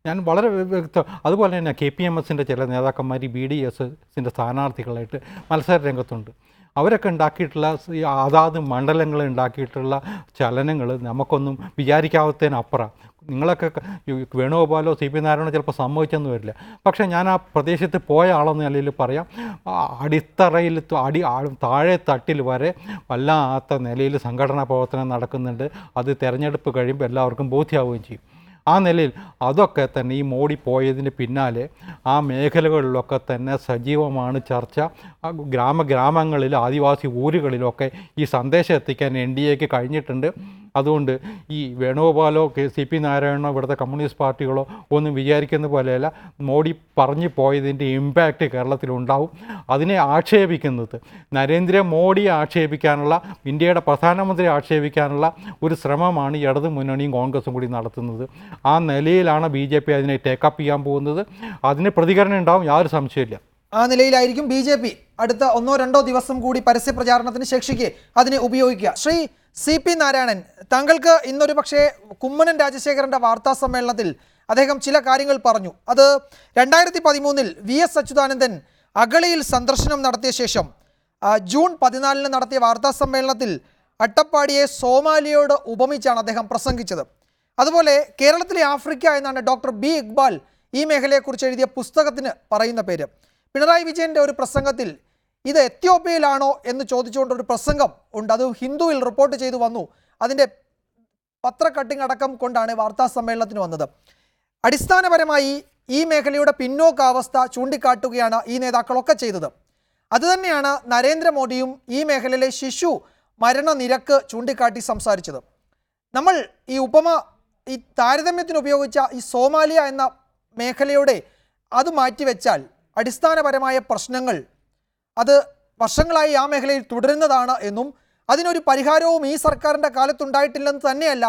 ഞാൻ വളരെ വ്യക്തം. അതുപോലെ തന്നെ KPMSൻ്റെ ചില നേതാക്കന്മാർ BDSൻ്റെ സ്ഥാനാർത്ഥികളായിട്ട് മത്സര രംഗത്തുണ്ട്. അവരൊക്കെ ഉണ്ടാക്കിയിട്ടുള്ള അതാത് മണ്ഡലങ്ങളിൽ ഉണ്ടാക്കിയിട്ടുള്ള ചലനങ്ങൾ നമുക്കൊന്നും വിചാരിക്കാത്തതിനപ്പുറം. നിങ്ങളൊക്കെ വേണുഗോപാലോ CP നാരായണനോ ചിലപ്പോൾ സമ്മതിച്ചെന്ന് വരില്ല. പക്ഷേ ഞാൻ ആ പ്രദേശത്ത് പോയ ആളെന്ന നിലയിൽ പറയാം, അടിത്തറയിൽ താഴെ തട്ടിൽ വരെ വല്ലാത്ത നിലയിൽ സംഘടനാ പ്രവർത്തനം നടക്കുന്നുണ്ട്. അത് തിരഞ്ഞെടുപ്പ് കഴിയുമ്പോൾ എല്ലാവർക്കും ബോധ്യമാവുകയും ചെയ്യും. ആ നിലയിൽ അതൊക്കെ തന്നെ ഈ മോഡി പോയതിന് പിന്നാലെ ആ മേഖലകളിലൊക്കെ തന്നെ സജീവമാണ് ചർച്ച. ഗ്രാമങ്ങളിൽ ആദിവാസി ഊരുകളിലൊക്കെ ഈ സന്ദേശം എത്തിക്കാൻ NDAക്ക് കഴിഞ്ഞിട്ടുണ്ട്. അതുകൊണ്ട് ഈ വേണുഗോപാലോ CP നാരായണനോ ഇവിടുത്തെ കമ്മ്യൂണിസ്റ്റ് പാർട്ടികളോ ഒന്നും വിചാരിക്കുന്ന പോലെയല്ല, മോഡി പറഞ്ഞു പോയതിൻ്റെ ഇമ്പാക്റ്റ് കേരളത്തിലുണ്ടാവും. അതിനെ ആക്ഷേപിക്കുന്നത് നരേന്ദ്രമോദിയെ ആക്ഷേപിക്കാനുള്ള, ഇന്ത്യയുടെ പ്രധാനമന്ത്രി ആക്ഷേപിക്കാനുള്ള ഒരു ശ്രമമാണ് ഇടതു മുന്നണിയും കോൺഗ്രസും കൂടി നടത്തുന്നത്. ആ നിലയിലാണ് BJP അതിനെ ടേക്കപ്പ് ചെയ്യാൻ പോകുന്നത്. അതിന് പ്രതികരണം ഉണ്ടാവും, യാതൊരു സംശയമില്ല. ആ നിലയിലായിരിക്കും BJP അടുത്ത 1-2 ദിവസം കൂടി പരസ്യ പ്രചാരണത്തിന് ശേഷിക്കെ അതിനെ ഉപയോഗിക്കുക. ശ്രീ CP നാരായണൻ, താങ്കൾക്ക് ഇന്നൊരു പക്ഷേ കുമ്മനം രാജശേഖരൻ്റെ വാർത്താ സമ്മേളനത്തിൽ അദ്ദേഹം ചില കാര്യങ്ങൾ പറഞ്ഞു. അത് 2013 VS അച്യുതാനന്ദൻ അഗളിയിൽ സന്ദർശനം നടത്തിയ ശേഷം ജൂൺ 14 നടത്തിയ വാർത്താ സമ്മേളനത്തിൽ അട്ടപ്പാടിയെ സോമാലിയയോട് ഉപമിച്ചാണ് അദ്ദേഹം പ്രസംഗിച്ചത്. അതുപോലെ കേരളത്തിലെ ആഫ്രിക്ക എന്നാണ് ഡോക്ടർ B ഇക്ബാൽ ഈ മേഖലയെക്കുറിച്ച് എഴുതിയ പുസ്തകത്തിന് പറയുന്ന പേര്. പിണറായി വിജയൻ്റെ ഒരു പ്രസംഗത്തിൽ ഇത് എത്യോപ്യയിലാണോ എന്ന് ചോദിച്ചുകൊണ്ടൊരു പ്രസംഗം ഉണ്ട്. അത് ഹിന്ദുവിൽ റിപ്പോർട്ട് ചെയ്തു വന്നു. അതിൻ്റെ പത്ര കട്ടിംഗ് അടക്കം കൊണ്ടാണ് വാർത്താ സമ്മേളനത്തിന് വന്നത്. അടിസ്ഥാനപരമായി ഈ മേഖലയുടെ പിന്നോക്കാവസ്ഥ ചൂണ്ടിക്കാട്ടുകയാണ് ഈ നേതാക്കളൊക്കെ ചെയ്തത്. അതുതന്നെയാണ് നരേന്ദ്രമോദിയും ഈ മേഖലയിലെ ശിശു മരണനിരക്ക് ചൂണ്ടിക്കാട്ടി സംസാരിച്ചത്. നമ്മൾ ഈ താരതമ്യത്തിന് ഉപയോഗിച്ച ഈ സോമാലിയ എന്ന മേഖലയുടെ അത് മാറ്റിവെച്ചാൽ അടിസ്ഥാനപരമായ പ്രശ്നങ്ങൾ അത് വർഷങ്ങളായി ആ മേഖലയിൽ തുടരുന്നതാണ് എന്നും അതിനൊരു പരിഹാരവും ഈ സർക്കാരിൻ്റെ കാലത്തുണ്ടായിട്ടില്ലെന്ന് തന്നെയല്ല,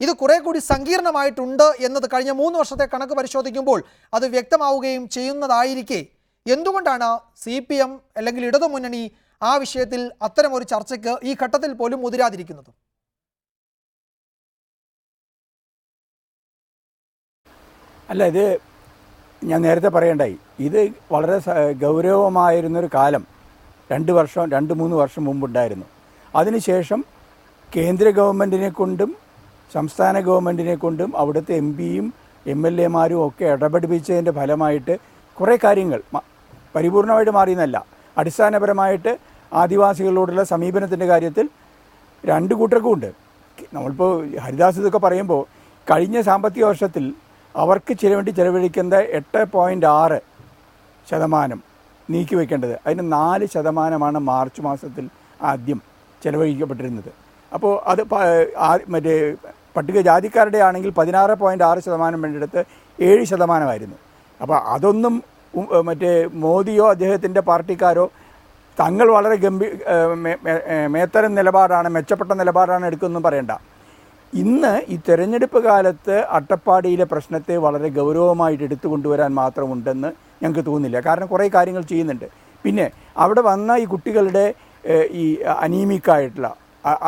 ഇത് കുറെ കൂടി സങ്കീർണമായിട്ടുണ്ട് എന്നത് കഴിഞ്ഞ 3 വർഷത്തെ കണക്ക് പരിശോധിക്കുമ്പോൾ അത് വ്യക്തമാവുകയും ചെയ്യുന്നതായിരിക്കെ എന്തുകൊണ്ടാണ് CPM അല്ലെങ്കിൽ ഇടതുമുന്നണി ആ വിഷയത്തിൽ അത്തരമൊരു ചർച്ചയ്ക്ക് ഈ ഘട്ടത്തിൽ പോലും മുതിരാതിരിക്കുന്നത്? അല്ല, ഇത് ഞാൻ നേരത്തെ പറയണ്ടായി, ഇത് വളരെ ഗൗരവമായിരുന്നൊരു കാലം 2-3 വർഷം മുമ്പുണ്ടായിരുന്നു. അതിനുശേഷം കേന്ദ്ര ഗവൺമെൻറ്റിനെ കൊണ്ടും സംസ്ഥാന ഗവൺമെൻറ്റിനെ കൊണ്ടും അവിടുത്തെ MPയും MLAമാരും ഒക്കെ ഇടപെടിപ്പിച്ചതിൻ്റെ ഫലമായിട്ട് കുറേ കാര്യങ്ങൾ പരിപൂർണമായിട്ട് മാറിയെന്നല്ല, അടിസ്ഥാനപരമായിട്ട് ആദിവാസികളോടുള്ള സമീപനത്തിൻ്റെ കാര്യത്തിൽ 2 കൂട്ടർക്കും ഉണ്ട്. നമ്മളിപ്പോൾ ഹരിദാസ് ഇതൊക്കെ പറയുമ്പോൾ കഴിഞ്ഞ സാമ്പത്തിക വർഷത്തിൽ അവർക്ക് ചെലവഴിക്കുന്ന 8.6% നീക്കിവെക്കേണ്ടത്, അതിന് 4% മാർച്ച് മാസത്തിൽ ആദ്യം ചെലവഴിക്കപ്പെട്ടിരുന്നത്. അപ്പോൾ അത് മറ്റേ പട്ടികജാതിക്കാരുടെ ആണെങ്കിൽ 16.6% വേണ്ടിയെടുത്ത് 7%. അപ്പോൾ അതൊന്നും മറ്റേ മോദിയോ അദ്ദേഹത്തിൻ്റെ പാർട്ടിക്കാരോ തങ്ങൾ വളരെ മേത്തരം നിലപാടാണ്, മെച്ചപ്പെട്ട നിലപാടാണ് എടുക്കുന്നതെന്ന് പറയണ്ട. ഇന്ന് ഈ തെരഞ്ഞെടുപ്പ് കാലത്ത് അട്ടപ്പാടിയിലെ പ്രശ്നത്തെ വളരെ ഗൗരവമായിട്ട് എടുത്തു കൊണ്ടുവരാൻ മാത്രമുണ്ടെന്ന് ഞങ്ങൾക്ക് തോന്നുന്നില്ല. കാരണം കുറേ കാര്യങ്ങൾ ചെയ്യുന്നുണ്ട്. പിന്നെ അവിടെ വന്ന ഈ കുട്ടികളുടെ ഈ അനീമിക്കായിട്ടുള്ള,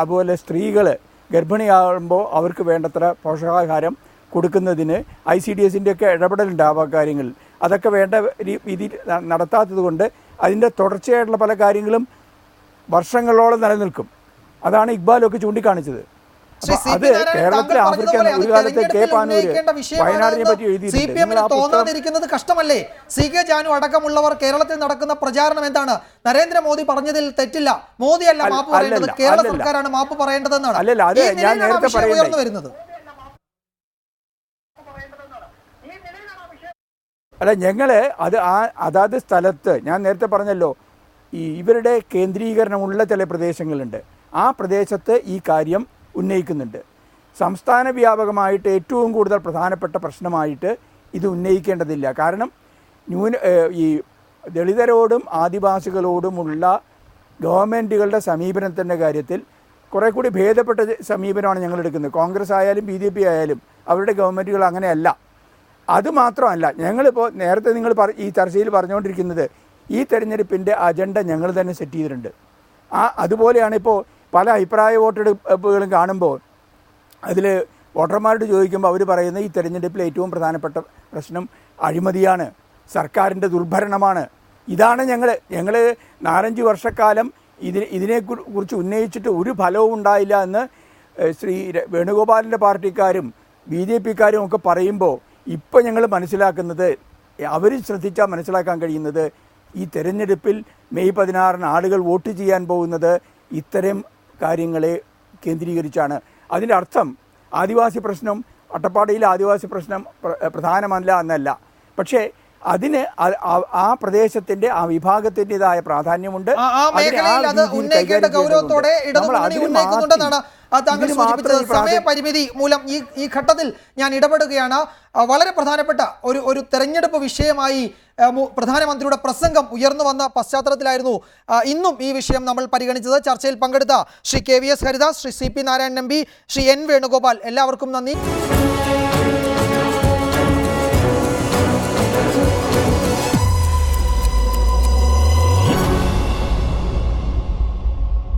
അതുപോലെ സ്ത്രീകൾ ഗർഭിണിയാകുമ്പോൾ അവർക്ക് വേണ്ടത്ര പോഷകാഹാരം കൊടുക്കുന്നതിന് ICDSൻ്റെ ഒക്കെ ഇടപെടലുണ്ടാവുക കാര്യങ്ങളിൽ അതൊക്കെ വേണ്ട രീതിയിൽ നടത്താത്തത് കൊണ്ട് അതിൻ്റെ തുടർച്ചയായിട്ടുള്ള പല കാര്യങ്ങളും വർഷങ്ങളോളം നിലനിൽക്കും. അതാണ് ഇക്ബാലൊക്കെ ചൂണ്ടിക്കാണിച്ചത്. അത് കേരളത്തിലെ ആഫ്രിക്കൻ ഒരു കാലത്ത് കെ പാനൂര് വയനാടിനെ പറ്റി എഴുതിയിട്ടുണ്ട്. തോന്നാതിരിക്കുന്നത് കഷ്ടമല്ലേ? CK ജാനു അടക്കമുള്ളവർ കേരളത്തിൽ നടക്കുന്ന പ്രചാരണം എന്താണ്? നരേന്ദ്രമോദി പറഞ്ഞതിൽ തെറ്റില്ല, മോദിയല്ല മാപ്പ് പറയേണ്ടത്, കേരള സർക്കാരാണ് മാപ്പ് പറയേണ്ടതെന്നാണ്. അല്ലല്ല, അത് ഞാൻ നേരത്തെ പറയുന്നത്. വരുന്നത് അല്ല, ഞങ്ങള് അത് അതാത് സ്ഥലത്ത് ഞാൻ നേരത്തെ പറഞ്ഞല്ലോ, ഇവരുടെ കേന്ദ്രീകരണമുള്ള ചില പ്രദേശങ്ങളുണ്ട്. ആ പ്രദേശത്ത് ഈ കാര്യം ഉന്നയിക്കുന്നുണ്ട്. സംസ്ഥാന വ്യാപകമായിട്ട് ഏറ്റവും കൂടുതൽ പ്രധാനപ്പെട്ട പ്രശ്നമായിട്ട് ഇത് ഉന്നയിക്കേണ്ടതില്ല. കാരണം ഈ ദളിതരോടും ആദിവാസികളോടുമുള്ള ഗവൺമെൻറ്റുകളുടെ സമീപനത്തിൻ്റെ കാര്യത്തിൽ കുറേ കൂടി ഭേദപ്പെട്ട സമീപനമാണ് ഞങ്ങൾ എടുക്കുന്നത്. കോൺഗ്രസ് ആയാലും BJP ആയാലും അവരുടെ ഗവൺമെൻറ്റുകൾ അങ്ങനെയല്ല. അതുമാത്രമല്ല, ഞങ്ങളിപ്പോൾ നേരത്തെ നിങ്ങൾ ഈ ചർച്ചയിൽ പറഞ്ഞുകൊണ്ടിരിക്കുന്നത് ഈ തെരഞ്ഞെടുപ്പിൻ്റെ അജണ്ട ഞങ്ങൾ തന്നെ സെറ്റ് ചെയ്തിട്ടുണ്ട്. അതുപോലെയാണ് ഇപ്പോൾ പല അഭിപ്രായ വോട്ടെടുപ്പുകളും കാണുമ്പോൾ അതിൽ വോട്ടർമാരോട് ചോദിക്കുമ്പോൾ അവർ പറയുന്നത് ഈ തെരഞ്ഞെടുപ്പിൽ ഏറ്റവും പ്രധാനപ്പെട്ട പ്രശ്നം അഴിമതിയാണ്, സർക്കാരിൻ്റെ ദുർഭരണമാണ്. ഇതാണ് ഞങ്ങൾ 4-5 വർഷക്കാലം ഇതിനെക്കുറിച്ച് ഉന്നയിച്ചിട്ട് ഒരു ഫലവും ഉണ്ടായില്ല എന്ന് ശ്രീ വേണുഗോപാലിൻ്റെ പാർട്ടിക്കാരും BJPക്കാരും ഒക്കെ പറയുമ്പോൾ ഇപ്പോൾ ഞങ്ങൾ മനസ്സിലാക്കുന്നത്, അവർ ശ്രദ്ധിച്ചാൽ മനസ്സിലാക്കാൻ കഴിയുന്നത്, ഈ തെരഞ്ഞെടുപ്പിൽ മെയ് 16 ആളുകൾ വോട്ട് ചെയ്യാൻ പോകുന്നത് ഇത്തരം കാര്യങ്ങളെ കേന്ദ്രീകരിച്ചാണ്. അതിൻ്റെ അർത്ഥം ആദിവാസി പ്രശ്നം, അട്ടപ്പാടിയിലെ ആദിവാസി പ്രശ്നം പ്രധാനമല്ല എന്നല്ല. പക്ഷേ അതിന് ആ പ്രദേശത്തിൻ്റെ ആ വിഭാഗത്തിൻ്റെതായ പ്രാധാന്യമുണ്ട്. ഗൗരവത്തോടെ ഉന്നയിക്കുന്നുണ്ടെന്നാണ് താങ്കൾ സൂചിപ്പിച്ചത്. സമയപരിമിതി മൂലം ഈ ഘട്ടത്തിൽ ഞാൻ ഇടപെടുകയാണ്. വളരെ പ്രധാനപ്പെട്ട ഒരു തെരഞ്ഞെടുപ്പ് വിഷയമായി പ്രധാനമന്ത്രിയുടെ പ്രസംഗം ഉയർന്നു വന്ന പശ്ചാത്തലത്തിലായിരുന്നു ഇന്നും ഈ വിഷയം നമ്മൾ പരിഗണിച്ചത്. ചർച്ചയിൽ പങ്കെടുത്ത Shri KVS Haridas, Shri CP Narayanan MP, Shri N Venugopal, എല്ലാവർക്കും നന്ദി.